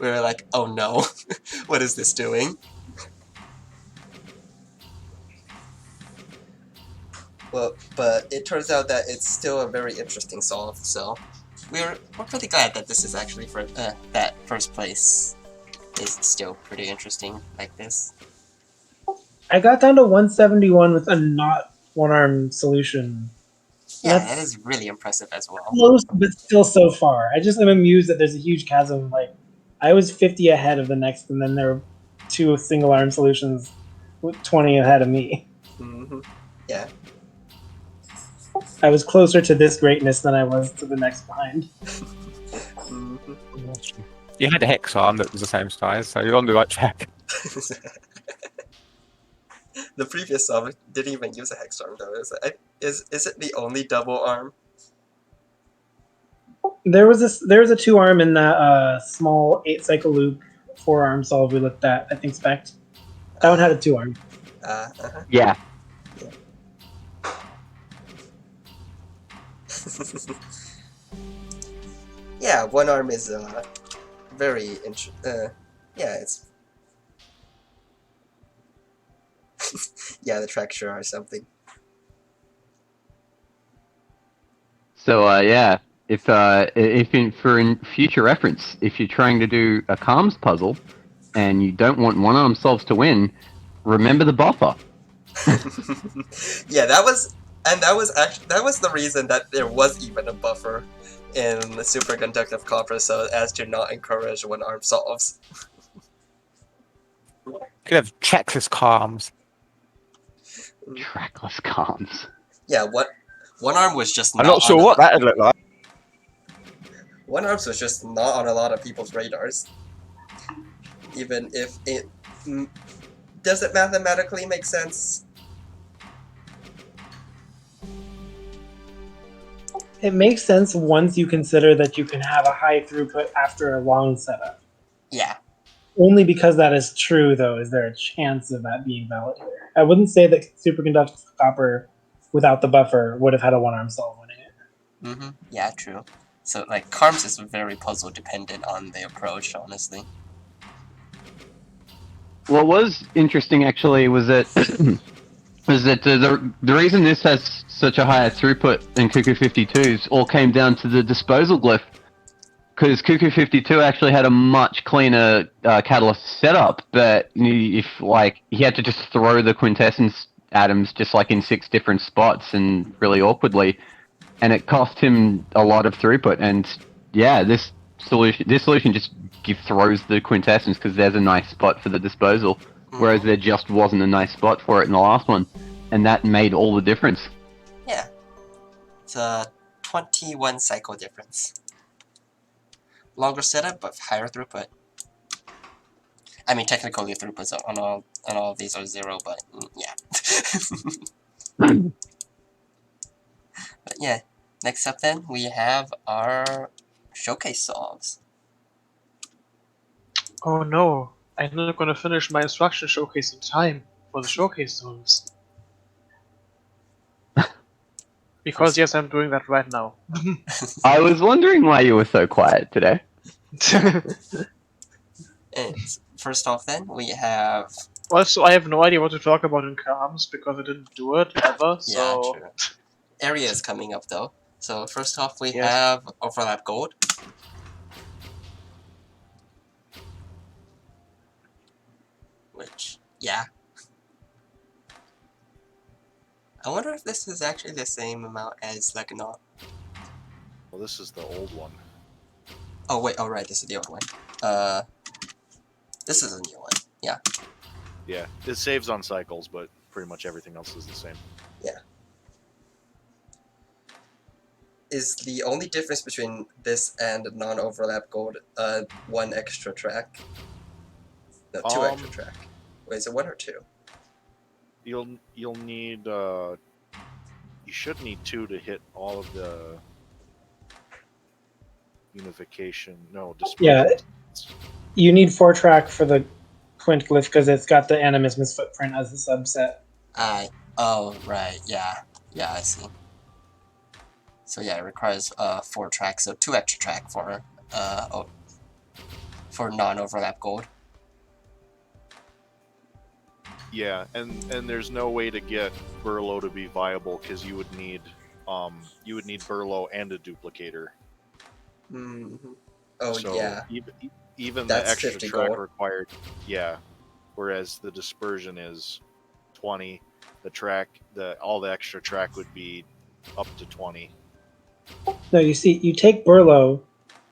we were like, oh no, what is this doing? Well, but it turns out that it's still a very interesting solve, so we're pretty glad that this is actually for that first place is still pretty interesting like this. I got down to 171 with a not one-arm solution. Yeah, that is really impressive as well. Close, but still so far. I just am amused that there's a huge chasm. Like, I was 50 ahead of the next, and then there were 2 single-arm solutions with 20 ahead of me. Yeah. I was closer to this greatness than I was to the next behind. You had a hex arm that was the same size, so you're on the right track. The previous solve didn't even use a hex arm though. Is it the only double arm? There was a 2-arm in that small 8-cycle loop 4-arm solve we looked at. I think Spect. That one had a 2-arm. Yeah. Yeah, 1 arm is very yeah, it's yeah, the track sure or something. So yeah, if in future reference, if you're trying to do a comms puzzle and you don't want one-arm solves to win, remember the buffer. Yeah, that was And that was the reason that there was even a buffer in the superconductive copper, so as to not encourage one-arm solves. Could have trackless comms. Trackless comms. Yeah, one arm was just I'm not sure what that would look like. One arms was just not on a lot of people's radars. Even if it does it mathematically make sense? It makes sense once you consider that you can have a high throughput after a long setup. Yeah. Only because that is true, though, is there a chance of that being valid here. I wouldn't say that superconductive copper without the buffer would have had a one-arm solve winning it. Yeah, true. So, like, Carms is very puzzle dependent on the approach, honestly. What was interesting actually was that the reason this has such a higher throughut than Cuckoo 52s all came down to the disposal glyph, because Cuckoo 52 actually had a much cleaner catalyst setup, but if like he had to just throw the quintessence atoms just like in 6 different spots and really awkwardly, and it cost him a lot of throughput. And yeah, this solution just throws the quintessence because there's a nice spot for the disposal, whereas there just wasn't a nice spot for it in the last one, and that made all the difference. Yeah. It's a 21 cycle difference. Longer setup, but higher throughput. I mean, technically throughputs on all of these are 0, but yeah. But yeah, next up then, we have our showcase solves. Oh no, I'm not gonna finish my instruction showcase in time for the showcase zones. Because yes, I'm doing that right now. I was wondering why you were so quiet today. And first off then, we have... Also, I have no idea what to talk about in comms because I didn't do it ever, so... Yeah, true. Area is coming up though. So first off, we Yes. have Overlap Gold. Which, yeah. I wonder if this is actually the same amount as Lebanon. Well, this is the old one. Oh wait, oh right, this is the old one. This is a new one. Yeah. Yeah, it saves on cycles, but pretty much everything else is the same. Yeah. Is the only difference between this and non-overlap gold one extra track? No, 2 extra track. Wait, is it 1 or 2? You'll need you should need 2 to hit all of the unification. No, Yeah, dispersion. you need 4 track for the Quint glyph because it's got the animismus footprint as a subset. Oh right, yeah, I see. So yeah, it requires 4 tracks, so 2 extra track for non-overlap gold. Yeah, and there's no way to get Burlow to be viable because you would need Burlow and a duplicator. Oh so yeah. Even That's the extra 50 track gold. required, yeah. Whereas the dispersion is 20. All the extra track would be up to 20. No, you see, you take Burlow,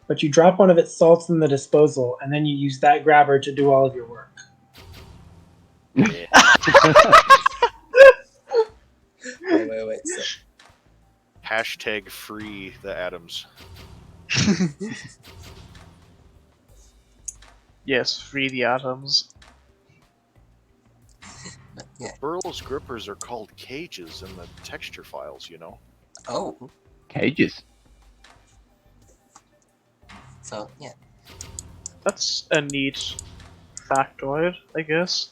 but you drop one of its salts in the disposal, and then you use that grabber to do all of your work. Yeah. Wait. So, Hashtag free the atoms. Yes, free the atoms. yeah. Burlow's grippers are called cages in the texture files, you know. Oh. Cages. So yeah. That's a neat factoid, I guess.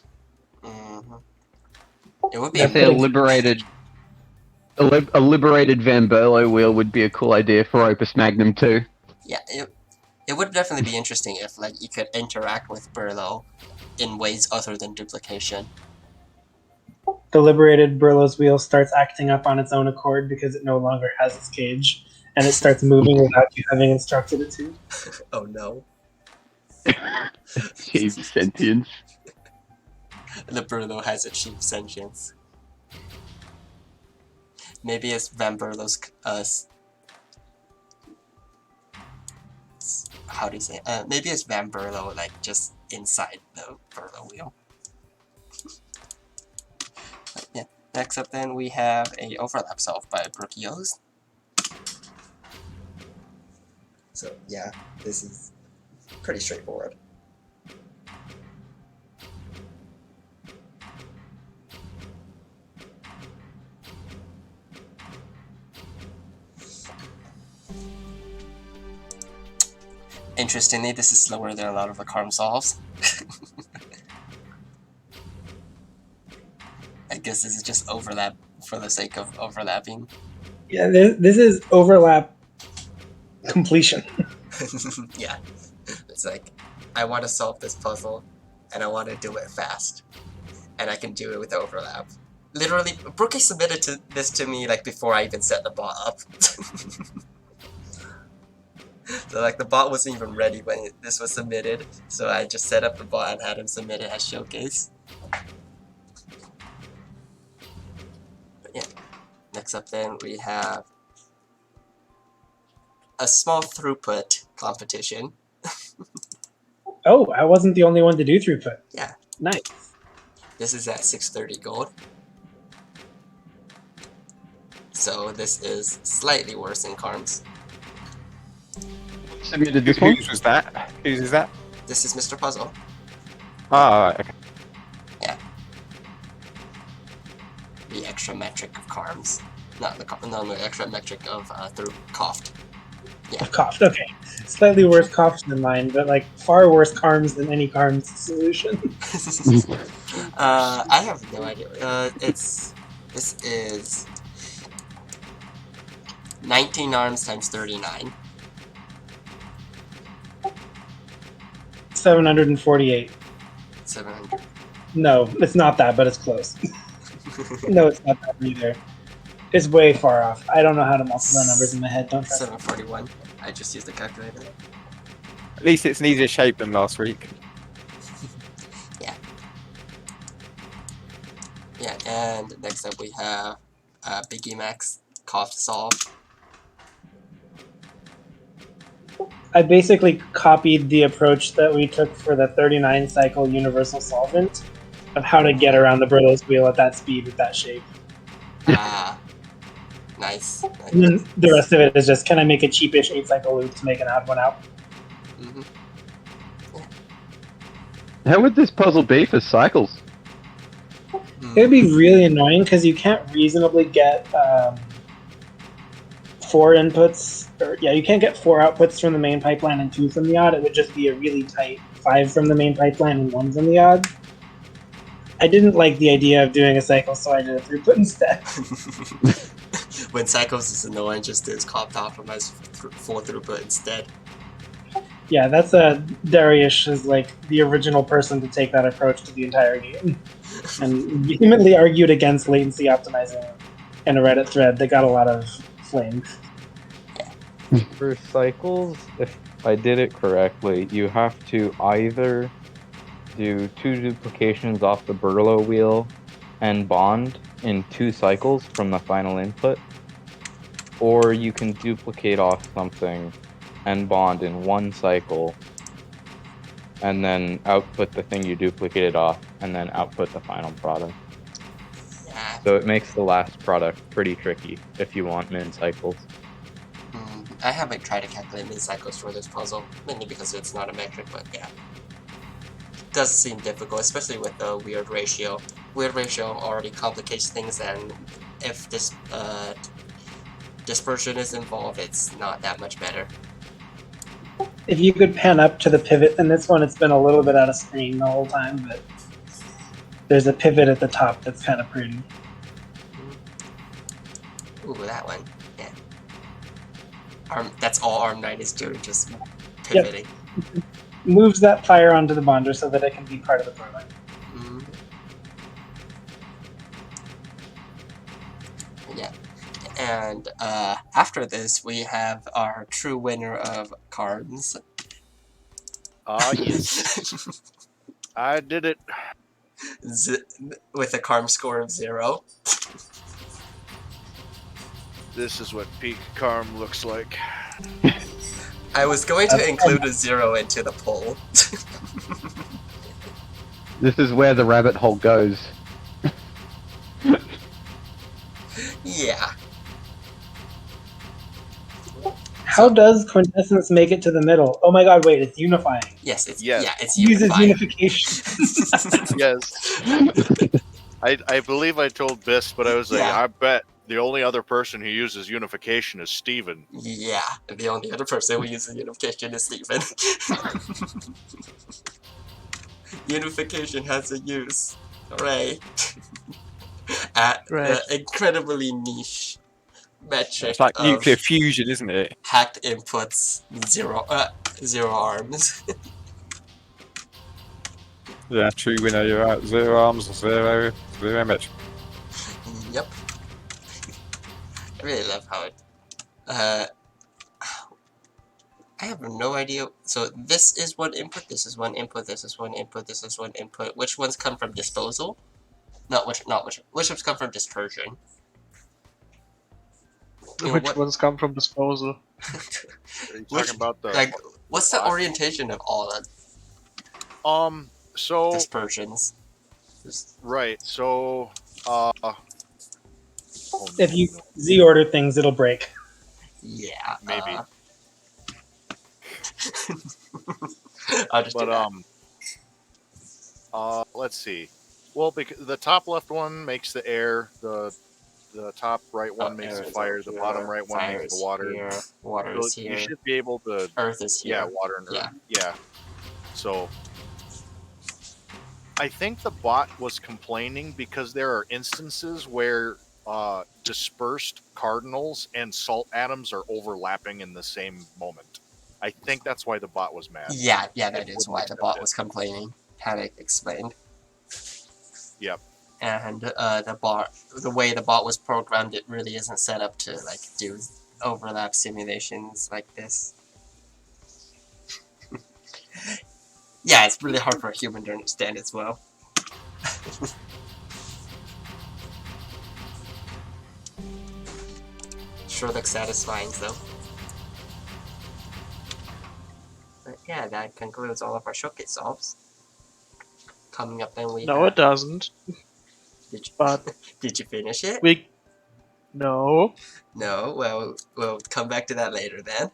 It would be I say a liberated Van Berlo wheel would be a cool idea for Opus Magnum too. Yeah, it would definitely be interesting if like you could interact with Burlow in ways other than duplication. The liberated Burlow's wheel starts acting up on its own accord because it no longer has its cage, and it starts moving without you having instructed it to. Oh no. Achieved sentience. The Burlow has achieved sentience. Maybe it's Van Berlo's how do you say it? Maybe it's Van Berlo, like just inside the Berlo wheel. But yeah. Next up then we have a overlap solved by Brookios. So yeah, this is pretty straightforward. Interestingly, this is slower than a lot of the Karm solves. I guess this is just overlap for the sake of overlapping. Yeah, this is overlap completion. Yeah, it's like, I want to solve this puzzle, and I want to do it fast, and I can do it with overlap. Literally, Brookie submitted this to me like before I even set the bot up. So like the bot wasn't even ready when this was submitted, so I just set up the bot and had him submit it as showcase. But yeah, next up then we have a small throughput competition. Oh, I wasn't the only one to do throughput. Yeah. Nice. This is at 630 gold. So this is slightly worse than Karm's. Submitted this one. Whose was that? Whose is that? This is Mr. Puzzle. Ah, right, okay. The extra metric of Karm's. Not the extra metric of through Coughed. Yeah. Coughed, okay. Slightly worse coughs than mine, but like far worse Karms than any Karms solution. I have no idea. This is 19 arms times 39. 748. 700. No, it's not that, but it's close. No, it's not that either. It's way far off. I don't know how to multiply numbers in my head. Don't trust me. 741. I just used the calculator. At least it's an easier shape than last week. Yeah. Yeah, and next up we have Biggie Max Coughed Solve. I basically copied the approach that we took for the 39 cycle universal solvent of how to get around the Berlow's wheel at that speed with that shape. Ah. Nice. And then the rest of it is just, can I make a cheapish 8 cycle loop to make an odd one out? Mm-hmm. How would this puzzle be for cycles? It would be really annoying because you can't reasonably get 4 inputs, or yeah, you can't get 4 outputs from the main pipeline and 2 from the odd. It would just be a really tight 5 from the main pipeline and 1 from the odd. I didn't like the idea of doing a cycle, so I did a throughput instead. When cycles is annoying, just do Coughed optimize for throughput instead. Yeah, that's Darius is like the original person to take that approach to the entire game, and vehemently argued against latency optimizing in a Reddit thread that got a lot of flames. For cycles, if I did it correctly, you have to either do 2 duplications off the Berlo wheel and bond in 2 cycles from the final input, or you can duplicate off something and bond in 1 cycle and then output the thing you duplicated off and then output the final product. Yeah. So it makes the last product pretty tricky if you want min cycles. I haven't tried to calculate min cycles for this puzzle, mainly because it's not a metric, but yeah. It does seem difficult, especially with the weird ratio. Weird ratio already complicates things, and if this dispersion is involved, it's not that much better. If you could pan up to the pivot in this one, it's been a little bit out of screen the whole time, but there's a pivot at the top that's kind of pretty. Ooh, that one. Yeah. That's all Arm 9 is doing, just pivoting. Yep. Moves that fire onto the bonder so that it can be part of the product. Yeah. And after this, we have our true winner of cards. Ah, yes. I did it. With a Karm score of 0. This is what peak Karm looks like. I was going to include a 0 into the poll. This is where the rabbit hole goes. Yeah. How does quintessence make it to the middle? Oh my god, wait, it's unifying. Yes, it's Yes. yeah, it's Uses unifying. unification. Yes. I believe I told Biss, but I was like, Yeah. I bet the only other person who uses unification is Steven. Yeah, the only other person who uses unification is Steven. Unification has a use. Hooray. At Right. the incredibly niche metric It's like of nuclear fusion, isn't it? hacked inputs, zero arms. Yeah, true winner. You're right. 0 arms, 0 image. Yep. I really love how it. I have no idea. So this is one input. This is one input. This is one input. This is one input. Which ones come from disposal? Which ones come from dispersion? You know, Which ones come from disposal? Are you Which- talking about the Like, what's the orientation of all of so dispersions? right, so oh, If you no. Z order things, it'll break. Yeah, Maybe. I'll just do But that. let's see. Well, because the top left one makes the air, the top right one makes Air the is fire, up the here, bottom right one fire makes the is water. here, water So is here, you should be able to Earth is here. water and earth. Yeah. Yeah. So I think the bot was complaining because there are instances where dispersed cardinals and salt atoms are overlapping in the same moment. I think that's why the bot was mad. Yeah, that It is wouldn't why the accept bot it. was complaining. Panic explained. Yep. And the way the bot was programmed, it really isn't set up to like do overlap simulations like this. Yeah, it's really hard for a human to understand as well. Sure looks satisfying though. But yeah, that concludes all of our showcase solves. Coming up then we No, it doesn't. Did you, But did you finish it? No. No, well, we'll come back to that later then.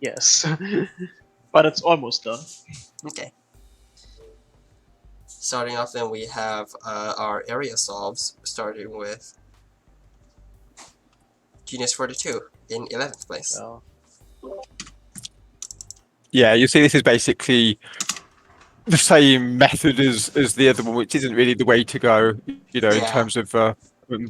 Yes. But it's almost done. Okay. Starting off then we have our area solves, starting with Genius 42 in 11th place. So, Yeah, you see, this is basically the same method as the other one, which isn't really the way to go, in Yeah. terms of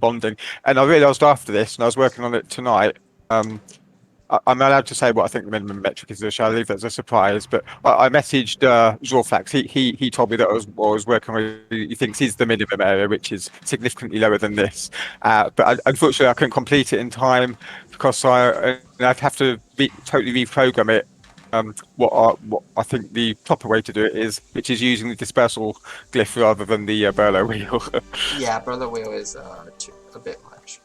bonding. And I realised after this, and I was working on it tonight, I'm allowed to say what I think the minimum metric is. Shall I leave that as a surprise? But I messaged Zorflax. He told me that I was working with. He thinks he's the minimum area, which is significantly lower than this. But unfortunately, I couldn't complete it in time because I'd have to totally reprogram it. What I think the proper way to do it is, which is using the dispersal glyph rather than the Berlo wheel. Yeah, Brother Wheel is a bit much.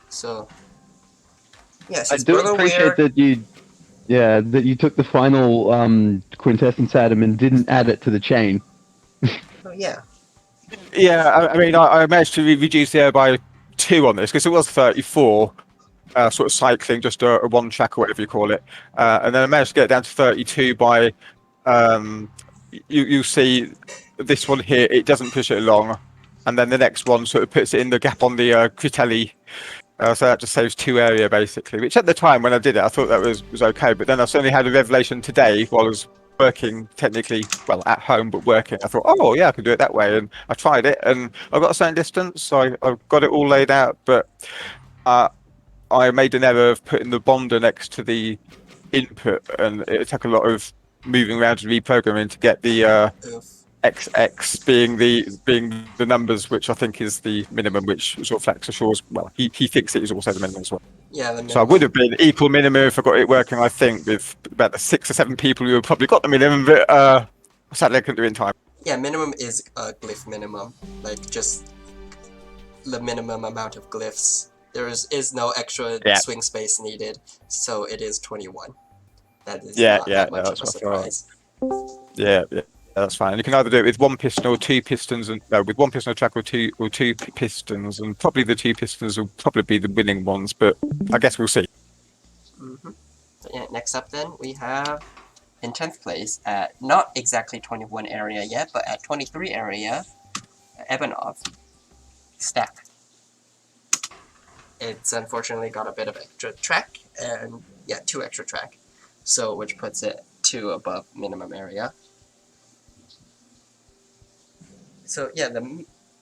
So, yeah, I since do Brother appreciate Wheel... that you took the final quintessence atom and didn't add it to the chain. Oh, yeah. Yeah, I mean, I managed to reduce the error by 2 on this because it was 34. Sort of cycling, just a one track or whatever you call it, and then I managed to get it down to 32 by. You see this one here; it doesn't push it along, and then the next one sort of puts it in the gap on the Critelli. So that just saves 2 area basically. Which at the time when I did it, I thought that was okay. But then I suddenly had a revelation today while I was working, technically, well, at home but working. I thought, oh yeah, I can do it that way, and I tried it, and I got a certain distance. So I got it all laid out, but. I made an error of putting the bonder next to the input, and it took a lot of moving around and reprogramming to get the Oof. XX being the numbers, which I think is the minimum, which Zorflax assures. Well, he thinks it is also the minimum as well. Yeah, the So I would have been equal minimum if I got it working. I think with about the 6 or 7 people who have probably got the minimum, but sadly I couldn't do it in time. Yeah, minimum is a glyph minimum. Like, just the minimum amount of glyphs There is no extra Yeah. swing space needed, so it is 21. That is Yeah, not yeah, that much that's of a what I thought. surprise. Yeah, that's fine. You can either do it with one piston or two pistons, and with one piston or track or two pistons, and probably the two pistons will probably be the winning ones. But I guess we'll see. Yeah, next up then we have in 10th place at not exactly 21 area yet, but at 23 area, Ebenov stack. It's unfortunately got a bit of extra track, and yeah, 2 extra track, so which puts it 2 above minimum area. So yeah,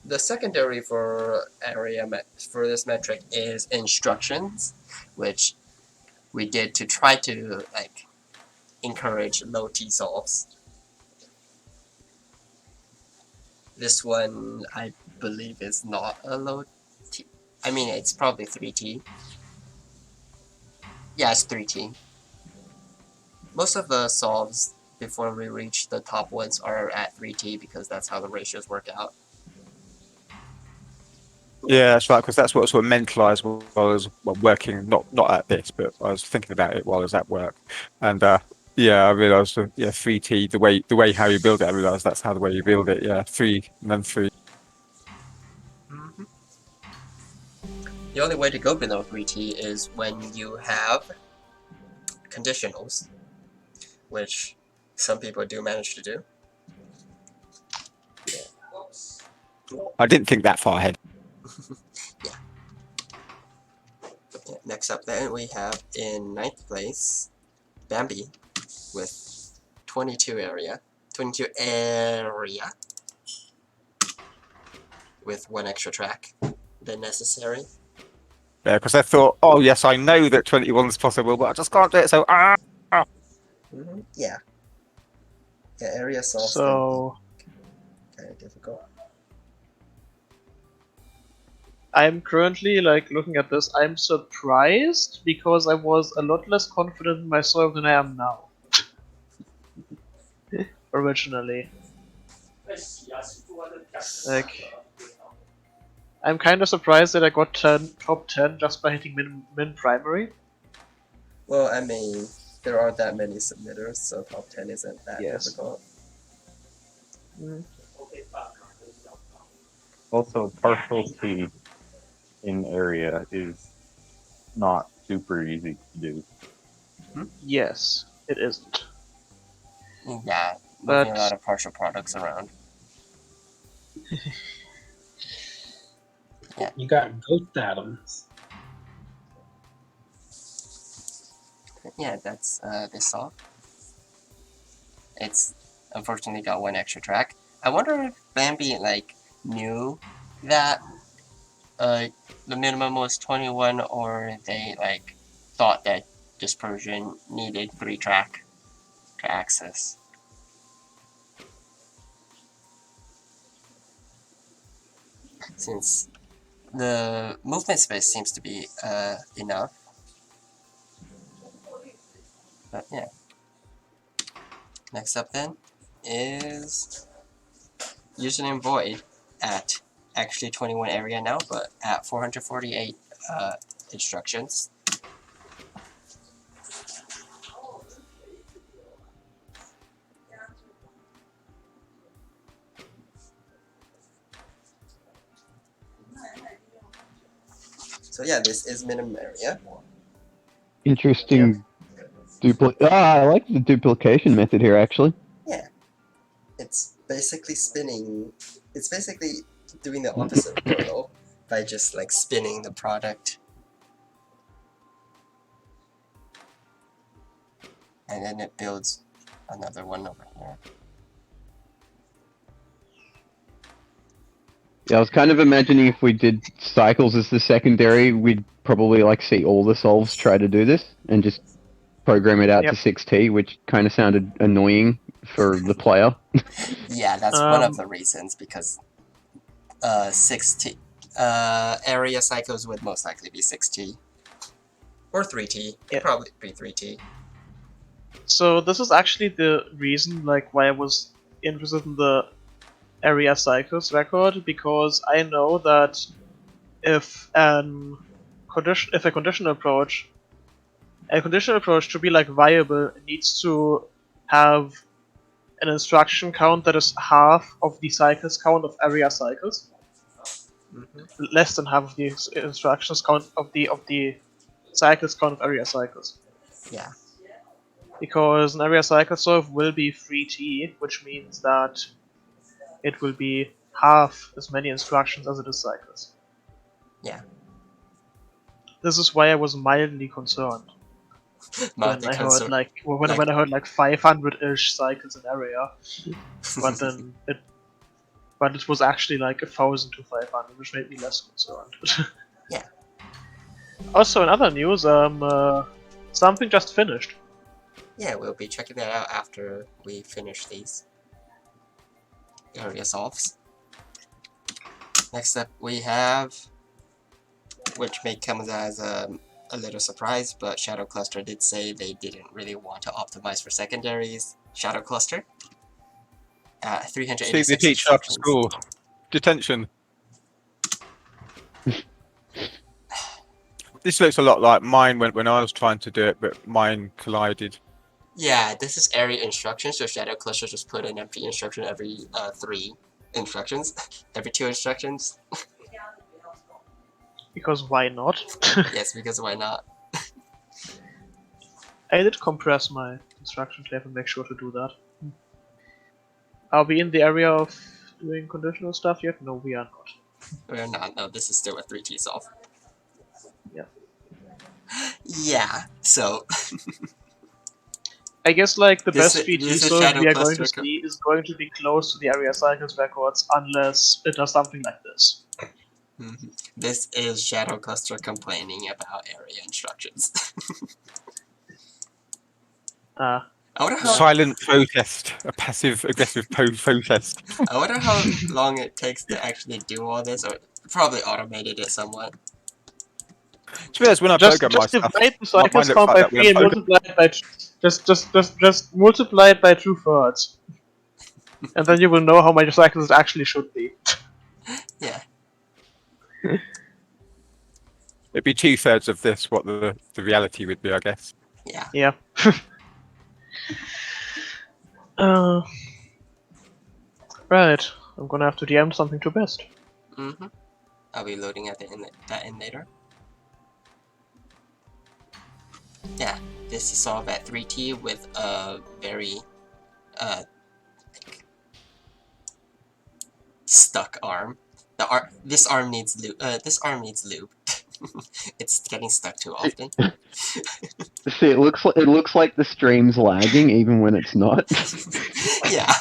the secondary for area for this metric is instructions, which we did to try to like encourage low T solves. This one I believe is not a low T. I mean, it's probably 3T. Yeah, it's 3T. Most of the solves before we reach the top ones are at 3T because that's how the ratios work out. Yeah, that's right, because that's what sort of mentalised while I was working, not at this, but I was thinking about it while I was at work, and yeah, I realised 3T the way how you build it. I realised that's how the way you build it. Yeah, 3 and then 3. The only way to go below 3T is when you have conditionals, which some people do manage to do. I didn't think that far ahead. Yeah. Next up then we have in 9th place, Bambi with 22 area with 1 extra track than necessary. Yeah, because I thought, oh yes, I know that 21 is possible, but I just can't do it. So Yeah. Yeah, area solves So kind of difficult. I'm currently like looking at this. I'm surprised because I was a lot less confident in myself than I am now. Originally, like, I'm kind of surprised that I got top 10 just by hitting min primary. Well, I mean, there aren't that many submitters, so top 10 isn't that Yes. difficult. Also, partial T in area is not super easy to do. Yes, it isn't. Yeah, But moving a lot of partial products around. You got ghost atoms. Yeah, that's this solve. It's unfortunately got 1 extra track. I wonder if Bambi like knew that the minimum was 21, or they like thought that dispersion needed 3 track to access. Since the movement space seems to be enough. But yeah. Next up then is Username Void at actually 21 area now, but at 448 instructions. So yeah, this is minimum area. Interesting. I like the duplication method here, actually. Yeah. It's basically spinning. It's basically doing the opposite of Berlo by just like spinning the product. And then it builds another one over here. Yeah, I was kind of imagining if we did cycles as the secondary, we'd probably like see all the solves try to do this and just program it out to 6T, which kind of sounded annoying for the player. Yeah, that's one of the reasons, because 6T area cycles would most likely be 6T or 3T. It'd probably be 3T. So this is actually the reason like why I was interested in the area cycles record, because I know that if an if a conditional approach to be like viable, it needs to have an instruction count that is half of the cycles count of area cycles, less than half of the instructions count of the cycles count of area cycles. Yeah. Because an area cycle solve will be 3T, which means that it will be half as many instructions as it is cycles. Yeah. This is why I was mildly concerned when I heard like 500-ish cycles in area, but it was actually like 1,000 to 500, which made me less concerned. Yeah. Also, in other news, something just finished. Yeah, we'll be checking that out after we finish these area solves. Next up, we have, which may come as a little surprise, but Shadow Cluster did say they didn't really want to optimize for secondaries. Shadow Cluster at 386 See the teacher after school. Detention. This looks a lot like mine when I was trying to do it, but mine collided. Yeah, this is area instructions, so Shadow Cluster just put an empty instruction every 3 instructions, every 2 instructions. Because why not? Yes, because why not? I did compress my instruction tape and make sure to do that. Are we in the area of doing conditional stuff yet? No, we are not. We're not, no, this is still a 3T solve. Yeah. Yeah, so... I guess like the This best is- this is feature solve Shadow we are going Cluster to see is going to be close to the area cycles records unless it does something like this. This is Shadow Cluster complaining about area instructions. I wonder how Silent protest. A passive-aggressive protest. I wonder how long it takes to actually do all this, or probably automated it somewhat. To be honest, when I Just program my stuff, divide the mine cycles looks count like by that when 3 I'm and multiply it by just multiply it by 2/3. And then you will know how many cycles it actually should be. Yeah. It'd be 2/3 of this, what the reality would be, I guess. Yeah. Yeah. Right. I'm gonna have to DM something to best. I'll be loading at that in later. Yeah, this is solved at 3T with a very like, stuck arm. This arm needs lube. This arm needs lube. It's getting stuck too often. See, it looks like the stream's lagging even when it's not. Yeah.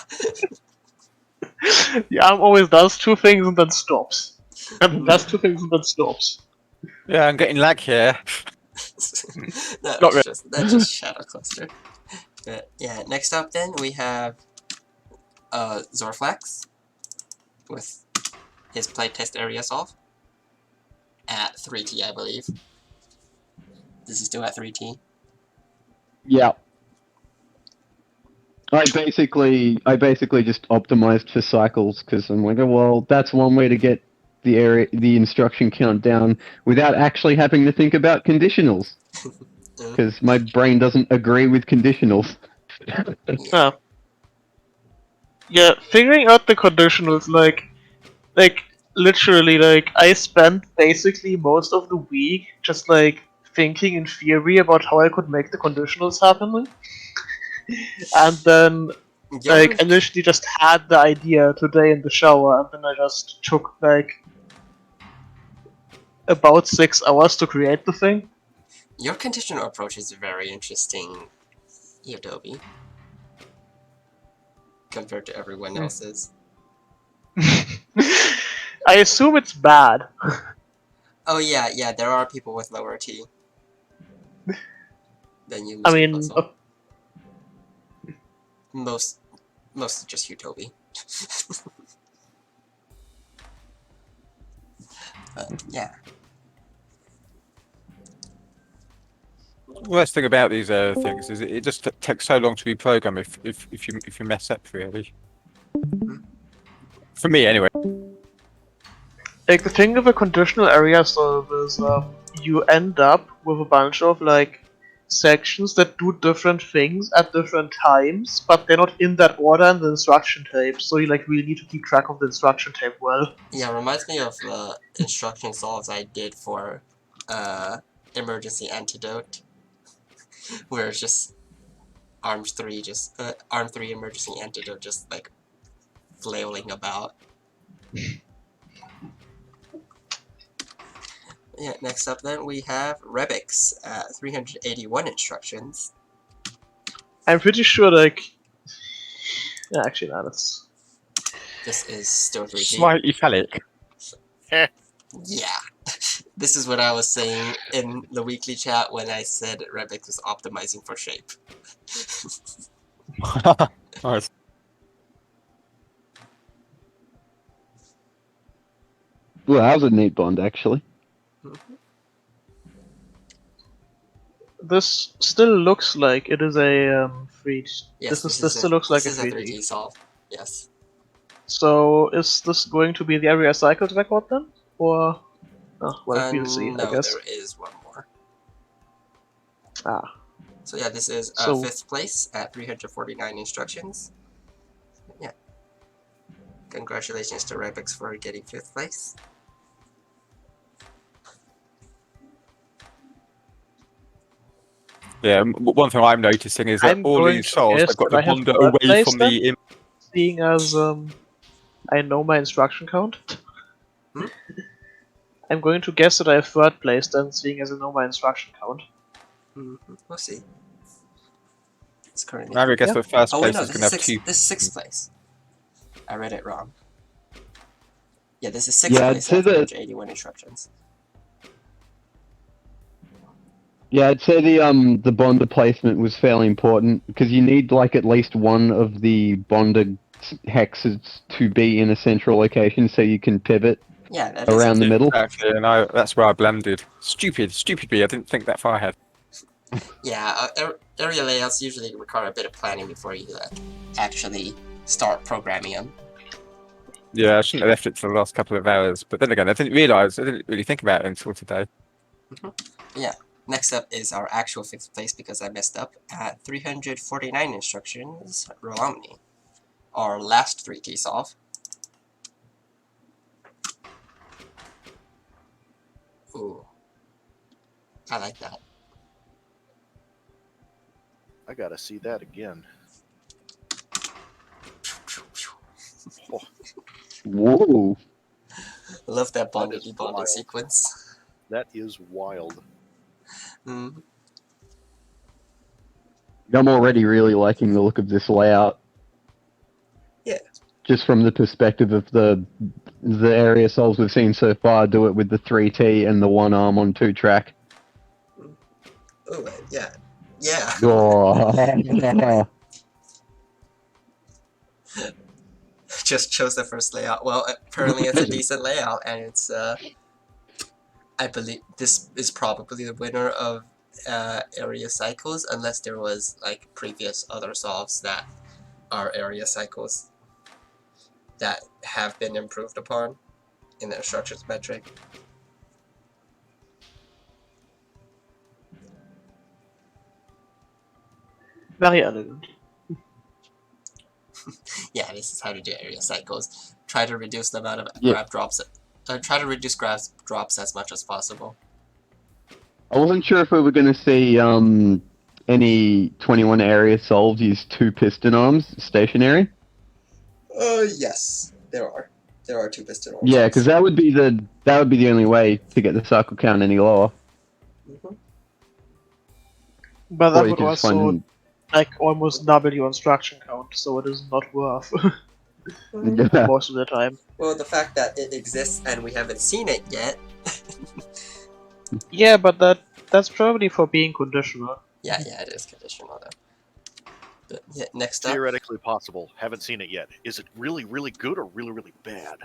The arm always does 2 things and then stops. And does 2 things and then stops. Yeah, I'm getting lag here. That's just Shadow Cluster. But yeah, next up then we have Zorflex with his playtest area solve at 3T, I believe. This is still at 3T. Yeah. I basically just optimized for cycles because I'm like, oh, well, that's one way to get the instruction count down without actually having to think about conditionals. Because my brain doesn't agree with conditionals. Yeah, figuring out the conditionals, like literally, like, I spent basically most of the week just, like, thinking in theory about how I could make the conditionals happen. And then, like, initially just had the idea today in the shower, and then I just took, like, about 6 hours to create the thing. Your conditional approach is very interesting, Adobe, compared to everyone else's. I assume it's bad. Oh yeah, there are people with lower T than you. I mean, most just Utobi. But yeah. The worst thing about these things is it just takes so long to be programmed if you mess up, really. For me, anyway. like, the thing of a conditional area solve is you end up with a bunch of like sections that do different things at different times, but they're not in that order in the instruction tape. So you like really need to keep track of the instruction tape well. Yeah, reminds me of the instruction solves I did for emergency antidote, where it's just arm 3 emergency antidote just like flailing about. Yeah, next up then we have Rebix at 381 instructions. I'm pretty sure like yeah, actually no, that's This is still 3T. Slightly phallic. Yeah. This is what I was saying in the weekly chat when I said Rebix was optimizing for shape. Nice. Well, that was a neat bond, actually. this still looks like it is a 3D. Yes, this still looks like a 3D. 3D solve. Yes. So is this going to be the area cycled record then? Or oh, well, we'll see, No, I guess. there is one more. Ah. So yeah, this is So- 5th place at 349 instructions. Yeah. Congratulations to Rebix for getting 5th place. Yeah, one thing I'm noticing is that I'm all going these to solves guess have got that the I have bonder third away place from then? the. Seeing as I know my instruction count. Hmm? I'm going to guess that I have third place then, seeing as I know my instruction count. We'll see. It's currently. I guess Yeah. the first Oh wait, place no, is going to have this two. is 6th place. I read it wrong. Yeah, this is 6th Yeah, I'd place say at that- 381 instructions. Yeah, I'd say the bonder placement was fairly important because you need like at least one of the bonded hexes to be in a central location so you can pivot Yeah, that is around the middle. Exactly, and that's where I blended. Stupid me. I didn't think that far ahead. Yeah, area layouts usually require a bit of planning before you actually start programming them. Yeah, I shouldn't have left it for the last couple of hours. But then again, I didn't really think about it until today. Yeah. Next up is our actual 5th place because I messed up at 349 instructions. Rolomni, our last 3T solve. Ooh, I like that. I gotta see that again. Whoa. I love that bonding is debonding wild. sequence. That is wild. Mm. I'm already really liking the look of this layout. Yeah. Just from the perspective of the area solves we've seen so far, do it with the 3T and the one arm on 2-track. Oh, yeah. Yeah. Oh. Just chose the first layout. Well, apparently it's a decent layout, and it's, I believe this is probably the winner of area cycles, unless there was, like, previous other solves that are area cycles that have been improved upon in the instructions metric. Very elegant. Yeah, this is how to do area cycles. Try to reduce the amount of Yeah. grab drops. Try to reduce grab drops as much as possible. I wasn't sure if we were going to see any 21 area solves use 2 piston arms stationary. Yes, there are. There are 2 piston arms. Yeah, because that would be the only way to get the cycle count any lower. Mhm. But Or that you would could just also find like almost double your instruction count, so it is not worth Yeah. most of the time. Well, the fact that it exists and we haven't seen it yet. Yeah, but that's probably for being conditional. Yeah, it is conditional though. But yeah, next up. Theoretically possible. Haven't seen it yet. Is it really, really good or really, really bad?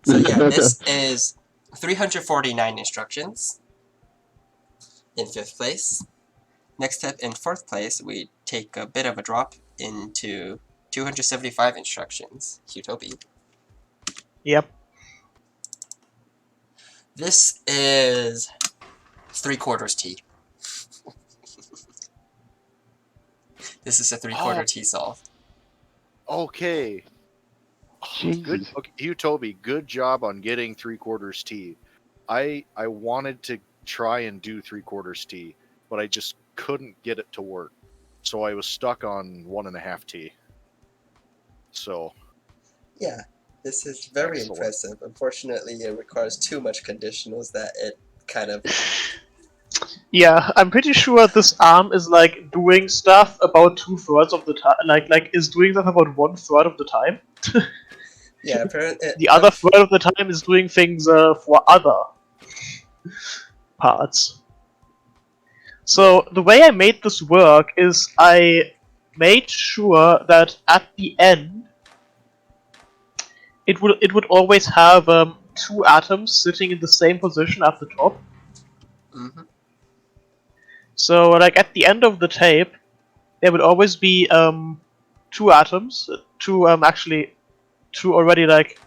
So yeah, this is 349 instructions in 5th place. Next up in 4th place, we take a bit of a drop into 275 instructions. Utopia. Yep. This is 3/4 tea. This is a 3/4 tea solve. Okay. Jesus. Good. Okay, you, Toby. Good job on getting 3/4 tea. I wanted to try and do 3/4 tea, but I just couldn't get it to work. So I was stuck on 1.5 tea. So Yeah, this is very Excellent. impressive. Unfortunately, it requires too much conditionals that it kind of... Yeah, I'm pretty sure this arm is like doing stuff about 2/3 of the time. Like is doing stuff about 1/3 of the time. Yeah, apparently... The other third of the time is doing things for other parts. So the way I made this work is I made sure that at the end it would always have 2 atoms sitting in the same position at the top. Mhm. So like at the end of the tape, there would always be 2 atoms, actually 2 already like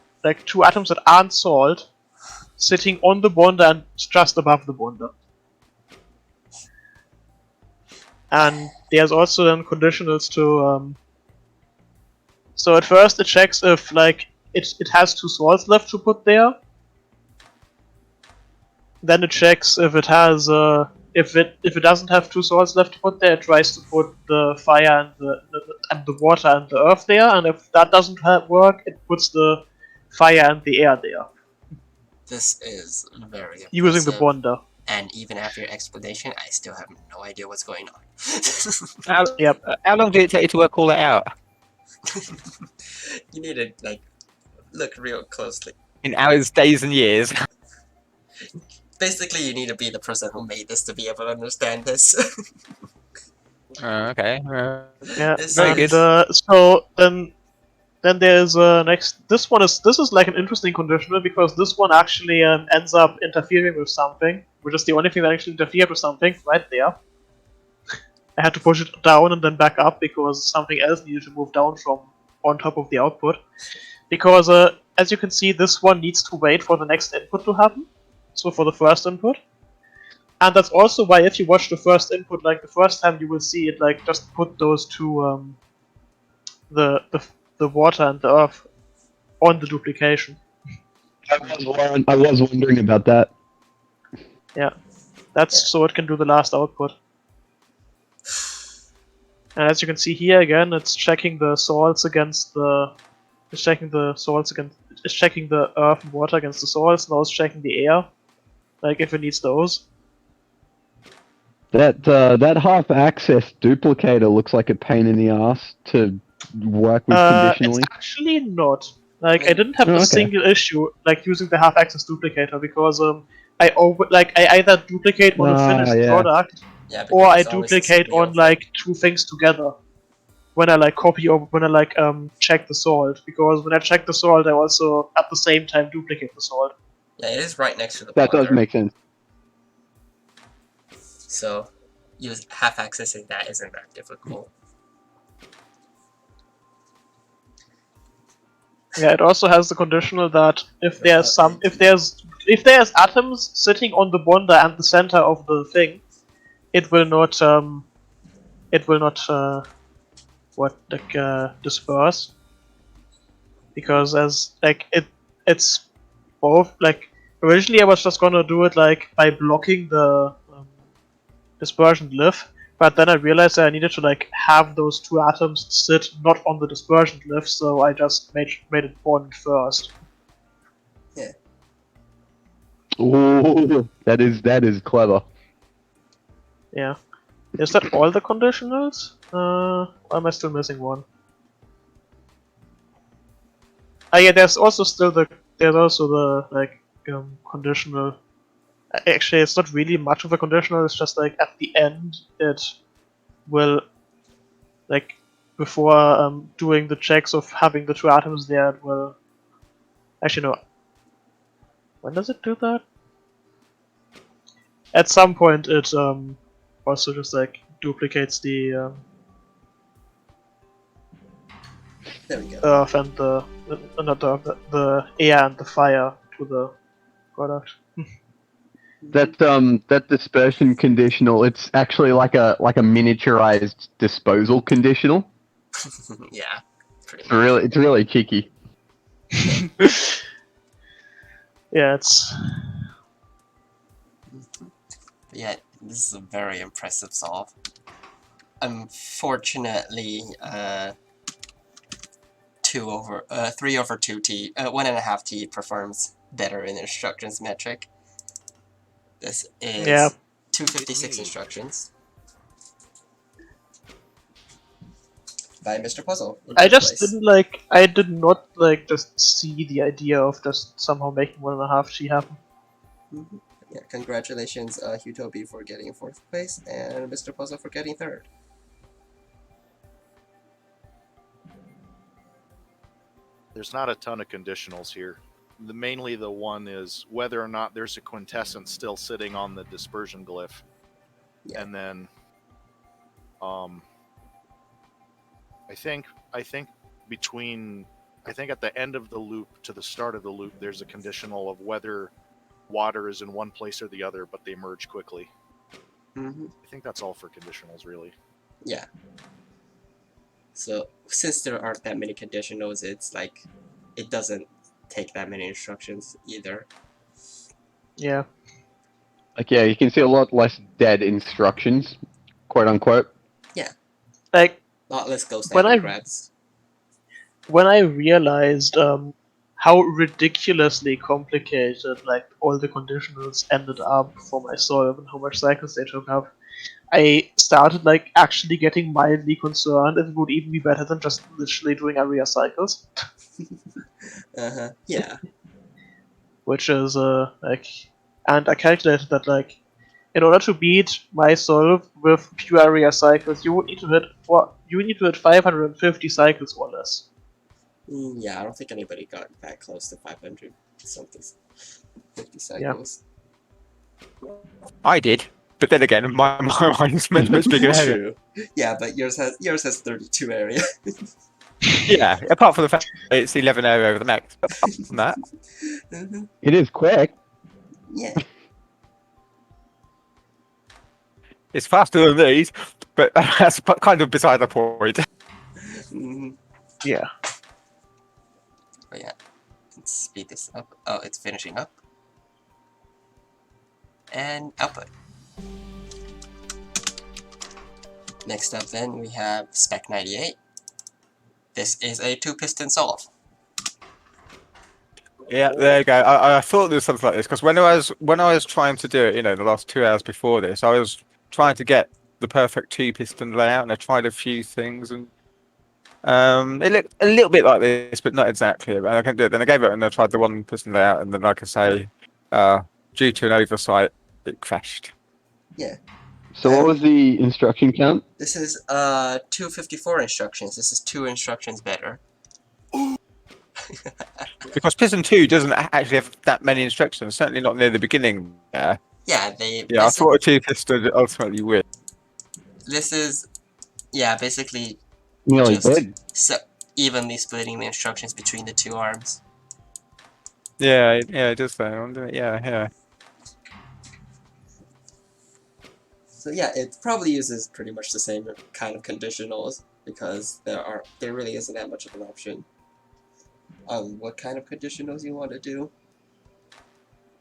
2 atoms that aren't salt, sitting on the bonder and just above the bonder. And there's also then conditionals to. So at first it checks if like it has 2 salts left to put there. Then it checks if it has if it doesn't have 2 salts left to put there, it tries to put the fire and the water and the earth there. And if that doesn't work, it puts the fire and the air there This is very impressive. using the bonder. And even after your explanation, I still have no idea what's going on. Yep. How long did it take you to work all that out? You need to, like, look real closely. In hours, days, and years. Basically, you need to be the person who made this to be able to understand this. Okay. Yeah. This Very is- good. So then there's next. This is like an interesting conditional because this one actually ends up interfering with something, which is the only thing that actually interfered with something right there. I had to push it down and then back up because something else needed to move down from on top of the output. Because as you can see, this one needs to wait for the next input to happen. So for the first input. And that's also why if you watch the first input, like the first time, you will see it like just put those two the water and the earth on the duplication. I was wondering about that. Yeah, that's so it can do the last output. And as you can see here again, it's checking the salts against the. It's checking the salts against. It's checking the earth and water against the salts. Now it's checking the air, like if it needs those. That half-access duplicator looks like a pain in the ass to work with conditionally. It's actually not. Like I didn't have Oh, a okay. single issue like using the half-access duplicator because I either duplicate on a finished yeah. product Yeah, because or I it's always a duplicate symbiote on like 2 things together. When I like copy or when I like check the salt, because when I check the salt, I also at the same time duplicate the salt. Yeah, it is right next to the That does bonder. make sense. So, half accessing that isn't that difficult. Yeah, it also has the conditional that if there's atoms sitting on the bonder and the center of the thing, it will not disperse, because as like it's both like originally I was just gonna do it like by blocking the dispersion glyph, but then I realized that I needed to like have those 2 atoms sit not on the dispersion glyph, so I just made it bond first. Ooh, that is clever. Yeah. Is that all the conditionals? Or am I still missing one? Yeah, there's also the like conditional. Actually, it's not really much of a conditional. It's just like at the end it will like before doing the checks of having the 2 atoms there. It will actually no. When does it do that? At some point, it also just like duplicates the There we go. earth and the air and the fire to the product. that dispersion conditional. It's actually like a miniaturized disposal conditional. Yeah, pretty It's really cheeky. Yeah, it's Yeah, this is a very impressive solve. Unfortunately, 3/2t, 1.5t performs better in instructions metric. This is yeah. 256 instructions by Mr. Puzzle. In I third just place. I did not just see the idea of just somehow making 1.5G happen. Mhm. Yeah, congratulations, Hutobi, for getting 4th place, and Mr. Puzzle for getting 3rd. There's not a ton of conditionals here. Mainly the one is whether or not there's a quintessence still sitting on the dispersion glyph. Yeah. And then I think at the end of the loop to the start of the loop there's a conditional of whether water is in one place or the other, but they merge quickly. Mm-hmm. I think that's all for conditionals, really. Yeah. So since there aren't that many conditionals, it's like it doesn't take that many instructions either. Yeah. Like, yeah, you can see a lot less dead instructions, quote unquote. Like Lot less ghost when admin I grabs. when I realized how ridiculously complicated like all the conditionals ended up for my solve and how much cycles they took up, I started like actually getting mildly concerned if it would even be better than just literally doing area cycles. Yeah. Which is like, and I calculated that like in order to beat my solve with pure area cycles, you would need to hit 550 cycles or less. Yeah, I don't think anybody got that close to 500 something 50 Yeah. cycles. I did, but then again, my mind's much bigger than hers. True. Yeah, but yours has 32 area. Yeah, apart from the fact that it's 11 area over the max. But apart from that, Mhm. It is quick. Yeah. it's faster than these, but that's kind of beside the point. Mhm. Yeah. But yeah, let's speed this up. Oh, it's finishing up. And output. Next up then we have Spec 98. This is a 2-piston solve. Yeah, there you go. I thought there was something like this because when I was trying to do it, the last 2 hours before this, I was trying to get the perfect 2-piston layout, and I tried a few things, and it looked a little bit like this, but not exactly. And I can do it. Then I gave it, and I tried the 1-piston layout, and then, like I say, due to an oversight, it crashed. Yeah. So what was the instruction count? This is 254 instructions. This is 2 instructions better. Because Piston 2 doesn't actually have that many instructions. Certainly not near the beginning. Yeah, I thought a 2-piston ultimately would. This is basically Nearly just dead. evenly splitting the instructions between the 2 arms. Yeah, it does that. Yeah. So yeah, it probably uses pretty much the same kind of conditionals because there really isn't that much of an option on what kind of conditionals you want to do.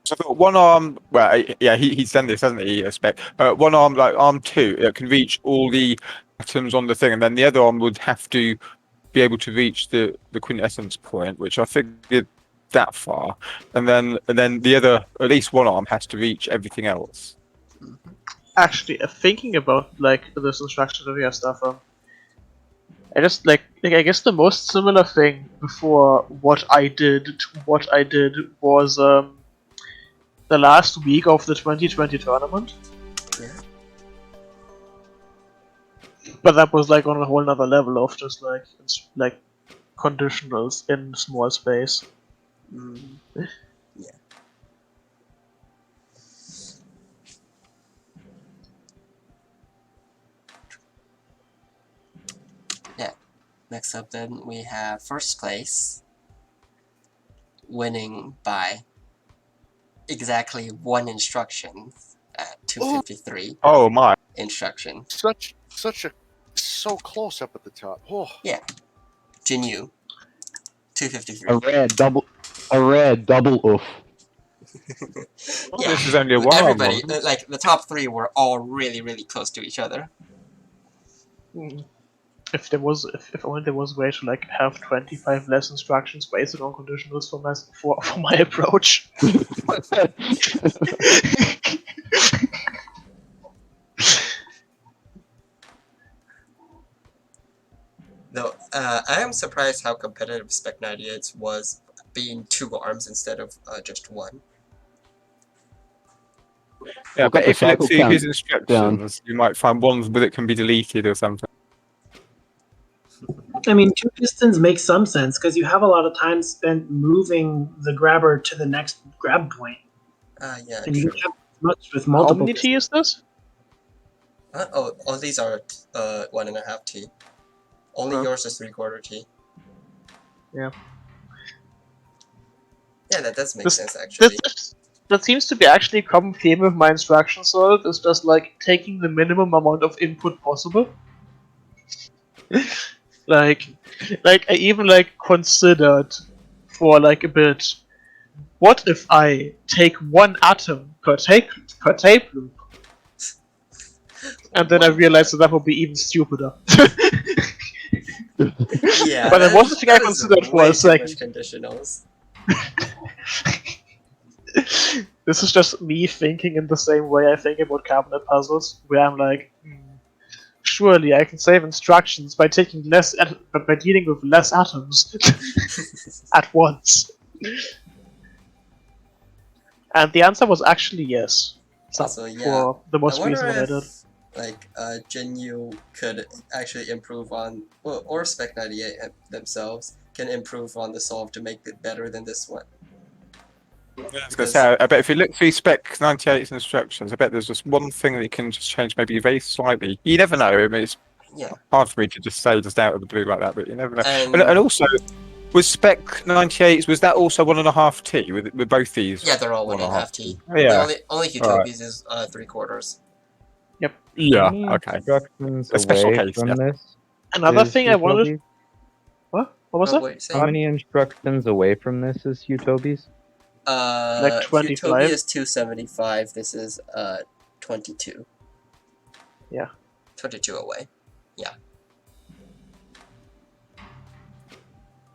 So I've got one arm. Well, yeah, he's done this, hasn't he? I expect. One arm, like arm 2, it can reach all the atoms on the thing, and then the other arm would have to be able to reach the quintessence point, which I figured that far, and then the other, at least one arm, has to reach everything else. Actually, thinking about like this instruction area stuff, I just like I guess the most similar thing before what I did to what I did was the last week of the 2020 tournament. Yeah. But that was like on a whole nother level of just like conditionals in small space. Mm. Yeah. Yeah. Next up then we have first place winning by exactly 1 instruction at 253 Oh my! instruction. So close up at the top. Oh, Jinyu, 253. A rare double oof. Yeah, This is only a while. everybody, like the top 3 were all really, really close to each other. If only there was a way to like have 25 less instructions based on conditionals for my approach. Though, I am surprised how competitive Spec 98 was being 2 arms instead of just 1. Yeah, Look but up the if you look cycle through count his instructions, you might find ones where it can be deleted or something. I mean, 2 pistons makes some sense because you have a lot of time spent moving the grabber to the next grab point, Yeah, and you true. don't have much with How multiple. many T is this? Oh, these are 1.5 T. Only Huh. yours is 3/4 T. Yeah. Yeah, that does make This- sense actually. That seems to be actually a common theme of my instruction solve, is just like taking the minimum amount of input possible. like I even like considered for like a bit, what if I take 1 atom per tape loop? And then I realized that would be even stupider. Yeah, But it was the thing I that is considered for way a too much second. conditionals. This is just me thinking in the same way I think about cabinet puzzles, where I'm like, surely I can save instructions by taking by dealing with less atoms at once. And the answer was actually yes. Also, yeah. For the I most wonder recent one I if, did. like, Jinyu could actually improve on, well, or Spec 98 themselves can improve on the solve to make it better than this one. I was gonna say, I bet if you look through Spec 98's instructions, I bet there's just one thing that you can just change maybe very slightly. You never know. I mean, it's hard for me to just say just out of the blue like that, but you never know. And also, was Spec 98, was that also 1.5 T with both these? Yeah, they're all 1.5 T. Yeah. The only Utopies is 3/4. Yep. Yeah, Any okay. instructions A special away case, from yeah. this? Another is thing I wanted. Utopies? What? What was that? Wait, say? How many instructions away from this is Utopies? Like 25? Utopia is 275. This is 22. Yeah. 22 away. Yeah.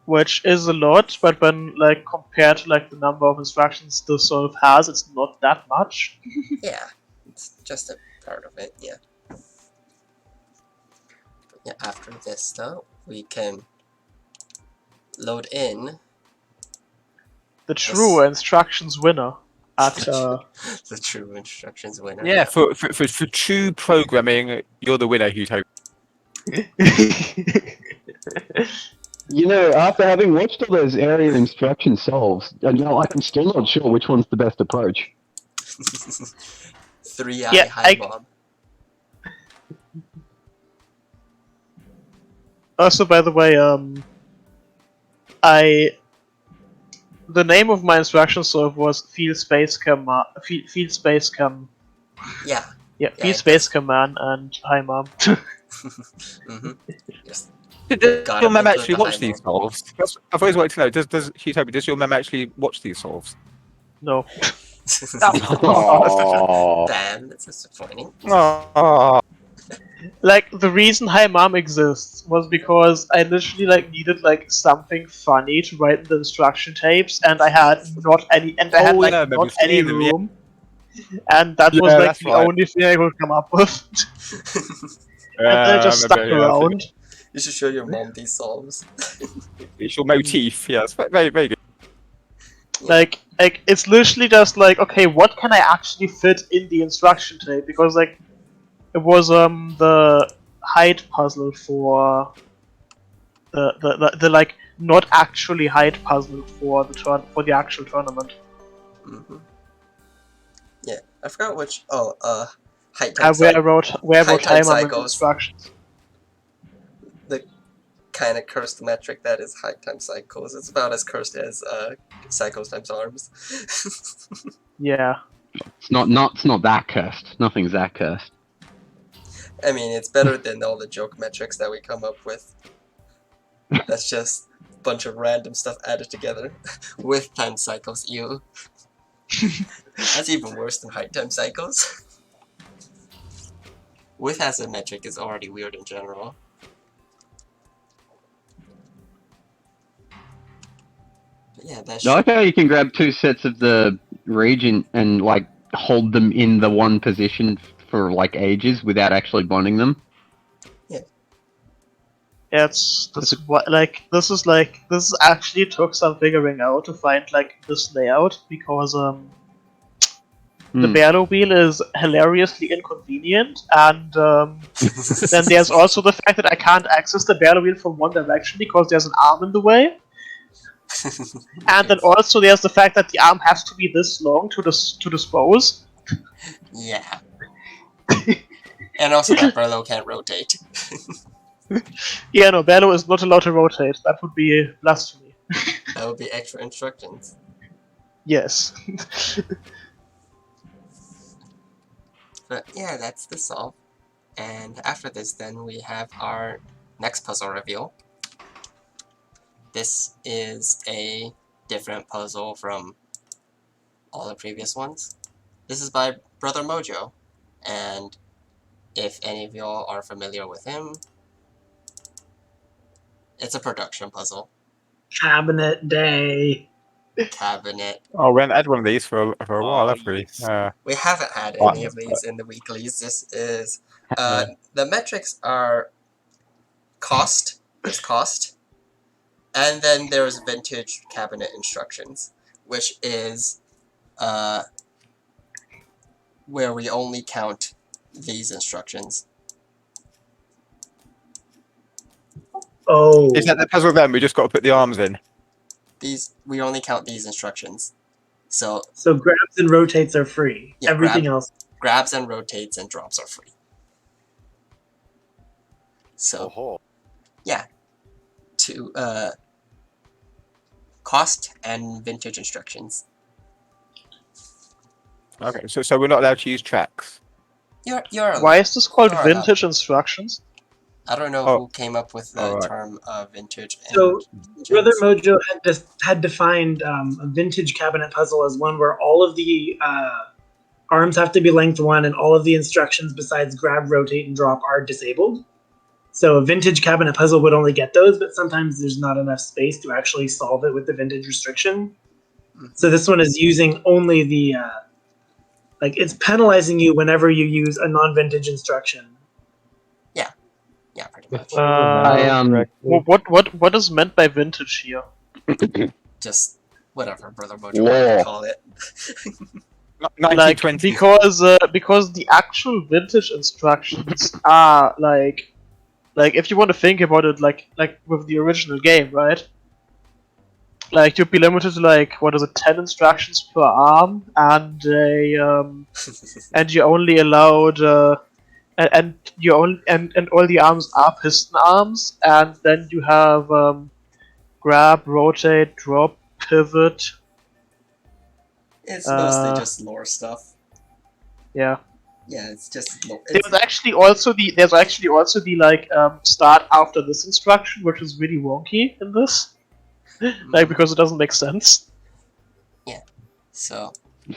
Which is a lot, but when like compared to like the number of instructions the solve has, it's not that much. Yeah, it's just a part of it. Yeah. But yeah. After this, though, we can load in The true instructions winner at the true instructions winner. Yeah, for true programming, you're the winner, Hugo. You know, after having watched all those area instruction solves, I'm still not sure which one's the best approach. 3i high bomb. Also, by the way, the name of my instruction solve was field space command. Field space Yeah. Yeah, field space command and high mom. Mm-hmm. Yes. Does Got your him mem into actually the watch high these mom. solves? I've always wanted to know. Does Utopia, does your mem actually watch these solves? No. Oh. Damn, that's disappointing. Oh. Like the reason Hi Mom exists was because I literally like needed like something funny to write in the instruction tapes, and I had not any, and I had like not any room, and that was like the only thing I could come up with. And then I just stuck around. You should show your mom these solves. It's your motif. Yeah, it's very, very good. Like it's literally just like, okay, what can I actually fit in the instruction tape? Because like it was the height puzzle for the like not actually height puzzle for the actual tournament. Mm-hmm. Yeah, I forgot which. Height where I wrote time on cycles. instructions. The kind of cursed metric that is height times cycles. It's about as cursed as cycles times arms. Yeah. It's not that cursed. Nothing's that cursed. I mean, it's better than all the joke metrics that we come up with. That's just a bunch of random stuff added together. Width times cycles, ew. That's even worse than height times cycles. Width as a metric is already weird in general. But yeah, that's I like how you can grab 2 sets of the region and like hold them in the one position for like ages without actually bonding them. Yeah, this actually took some figuring out to find like this layout because the barrel wheel is hilariously inconvenient, and then there's also the fact that I can't access the barrel wheel from one direction because there's an arm in the way. And then also there's the fact that the arm has to be this long to dispose. Yeah. And also that Burlow can't rotate. Yeah, no, Bello is not allowed to rotate. That would be blasphemy. That would be extra instructions. Yes. But yeah, that's the solve. And after this, then we have our next puzzle reveal. This is a different puzzle from all the previous ones. This is by Brother Mojo, and if any of y'all are familiar with him, it's a production puzzle. Cabinet Day. Cabinet. Oh, we haven't had one of these for a while, have we? Yes. We haven't had What? any of these in the weeklies. This is the metrics are cost. There's cost, and then there's vintage cabinet instructions, which is where we only count these instructions. Oh. Is that the puzzle then? We just got to put the arms in. We only count these instructions. So grabs and rotates are free. Yeah, Everything else. grabs and rotates and drops are free. So Oh, yeah, to cost and vintage instructions. Okay, so we're not allowed to use tracks. You're Why is this called You're vintage instructions? I don't know Oh. who came up with the Alright. term vintage. So, And Brother Mojo had defined a vintage cabinet puzzle as one where all of the arms have to be length 1 and all of the instructions besides grab, rotate, and drop are disabled. So a vintage cabinet puzzle would only get those, but sometimes there's not enough space to actually solve it with the vintage restriction. So this one is using only the it's penalizing you whenever you use a non-vintage instruction. Yeah, pretty much. What is meant by vintage here? Just whatever Brother Mojo Law. wanted to call it. 1920. Because the actual vintage instructions are like if you want to think about it like with the original game, right? Like you'd be limited to 10 instructions per arm, and and you're only allowed and all the arms are piston arms, and then you have grab, rotate, drop, pivot. It's mostly just lore stuff. Yeah. Yeah, it's just lore. There's actually also the start after this instruction, which is really wonky in this, because it doesn't make sense. So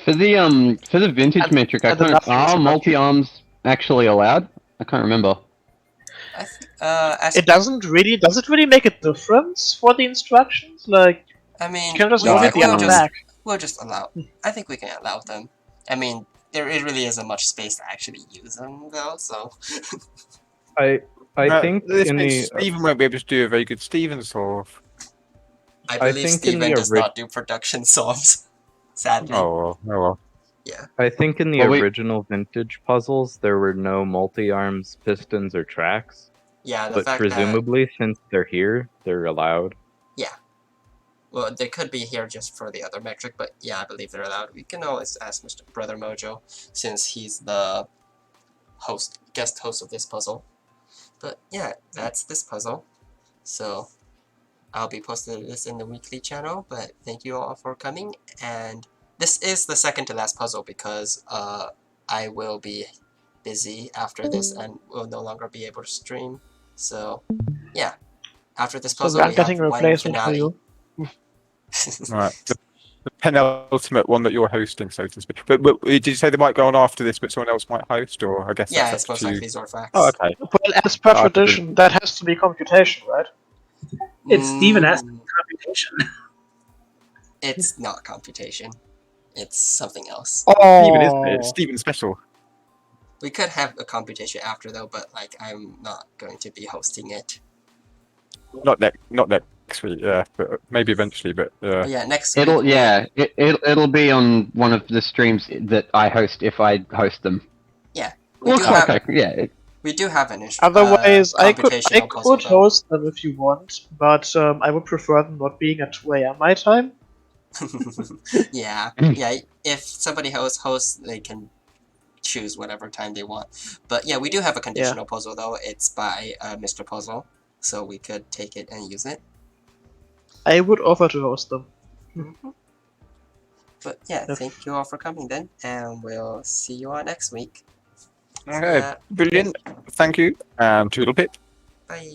For the vintage And- metric, I and can't. enough Are instruction. multi-arms actually allowed? I can't remember. I think It doesn't really. Does it really make a difference for the instructions? Like, I mean, you can just No, rotate I the arm can't. back. we'll just allow. I think we can allow them. I mean, there really isn't much space to actually use them though. So I think this in means the Stephen won't be able to do a very good Stephen solve. I I believe think in Steven the does not do production solves. Sadly. Oh well. I think in the Well, we- original vintage puzzles there were no multi-arms, pistons, or tracks. Yeah, the But fact presumably, since they're here, they're allowed. well, they could be here just for the other metric, but yeah, I believe they're allowed. We can always ask Mr. Brother Mojo, since he's the guest host of this puzzle. But yeah, that's this puzzle. So I'll be posting this in the weekly channel, but thank you all for coming, and this is the second to last puzzle because I will be busy after this and will no longer be able to stream. So yeah, after this So puzzle we are we have getting a one replacement for finale. you. Right. The penultimate one that you're hosting, so to speak. But did you say they might go on after this, but someone else might host, or I guess Yeah, that's it's up most to you? likely Zorfax. Oh, okay. Well, as per Oh, I could do- tradition, that has to be computation, right? It's Steven S. Mm, computation. It's not computation. It's something else. Steven, isn't it? Oh, Steven special. We could have a computation after though, but like I'm not going to be hosting it. Not next week, yeah, but maybe eventually. But But yeah, next week. It'll be on one of the streams that I host if I host them. We Looks do like have we an otherwise, I could computational puzzle though. host them if you want, but I would prefer them not being at 2 a.m. my time. yeah. If somebody hosts, they can choose whatever time they want. But yeah, we do have a conditional puzzle though. It's by Mr. Puzzle, so we could take it and use it. I would offer to host them. But yeah, If- thank you all for coming then, and we'll see you all next week. Okay, brilliant. Thank you. Toodle pip. Bye.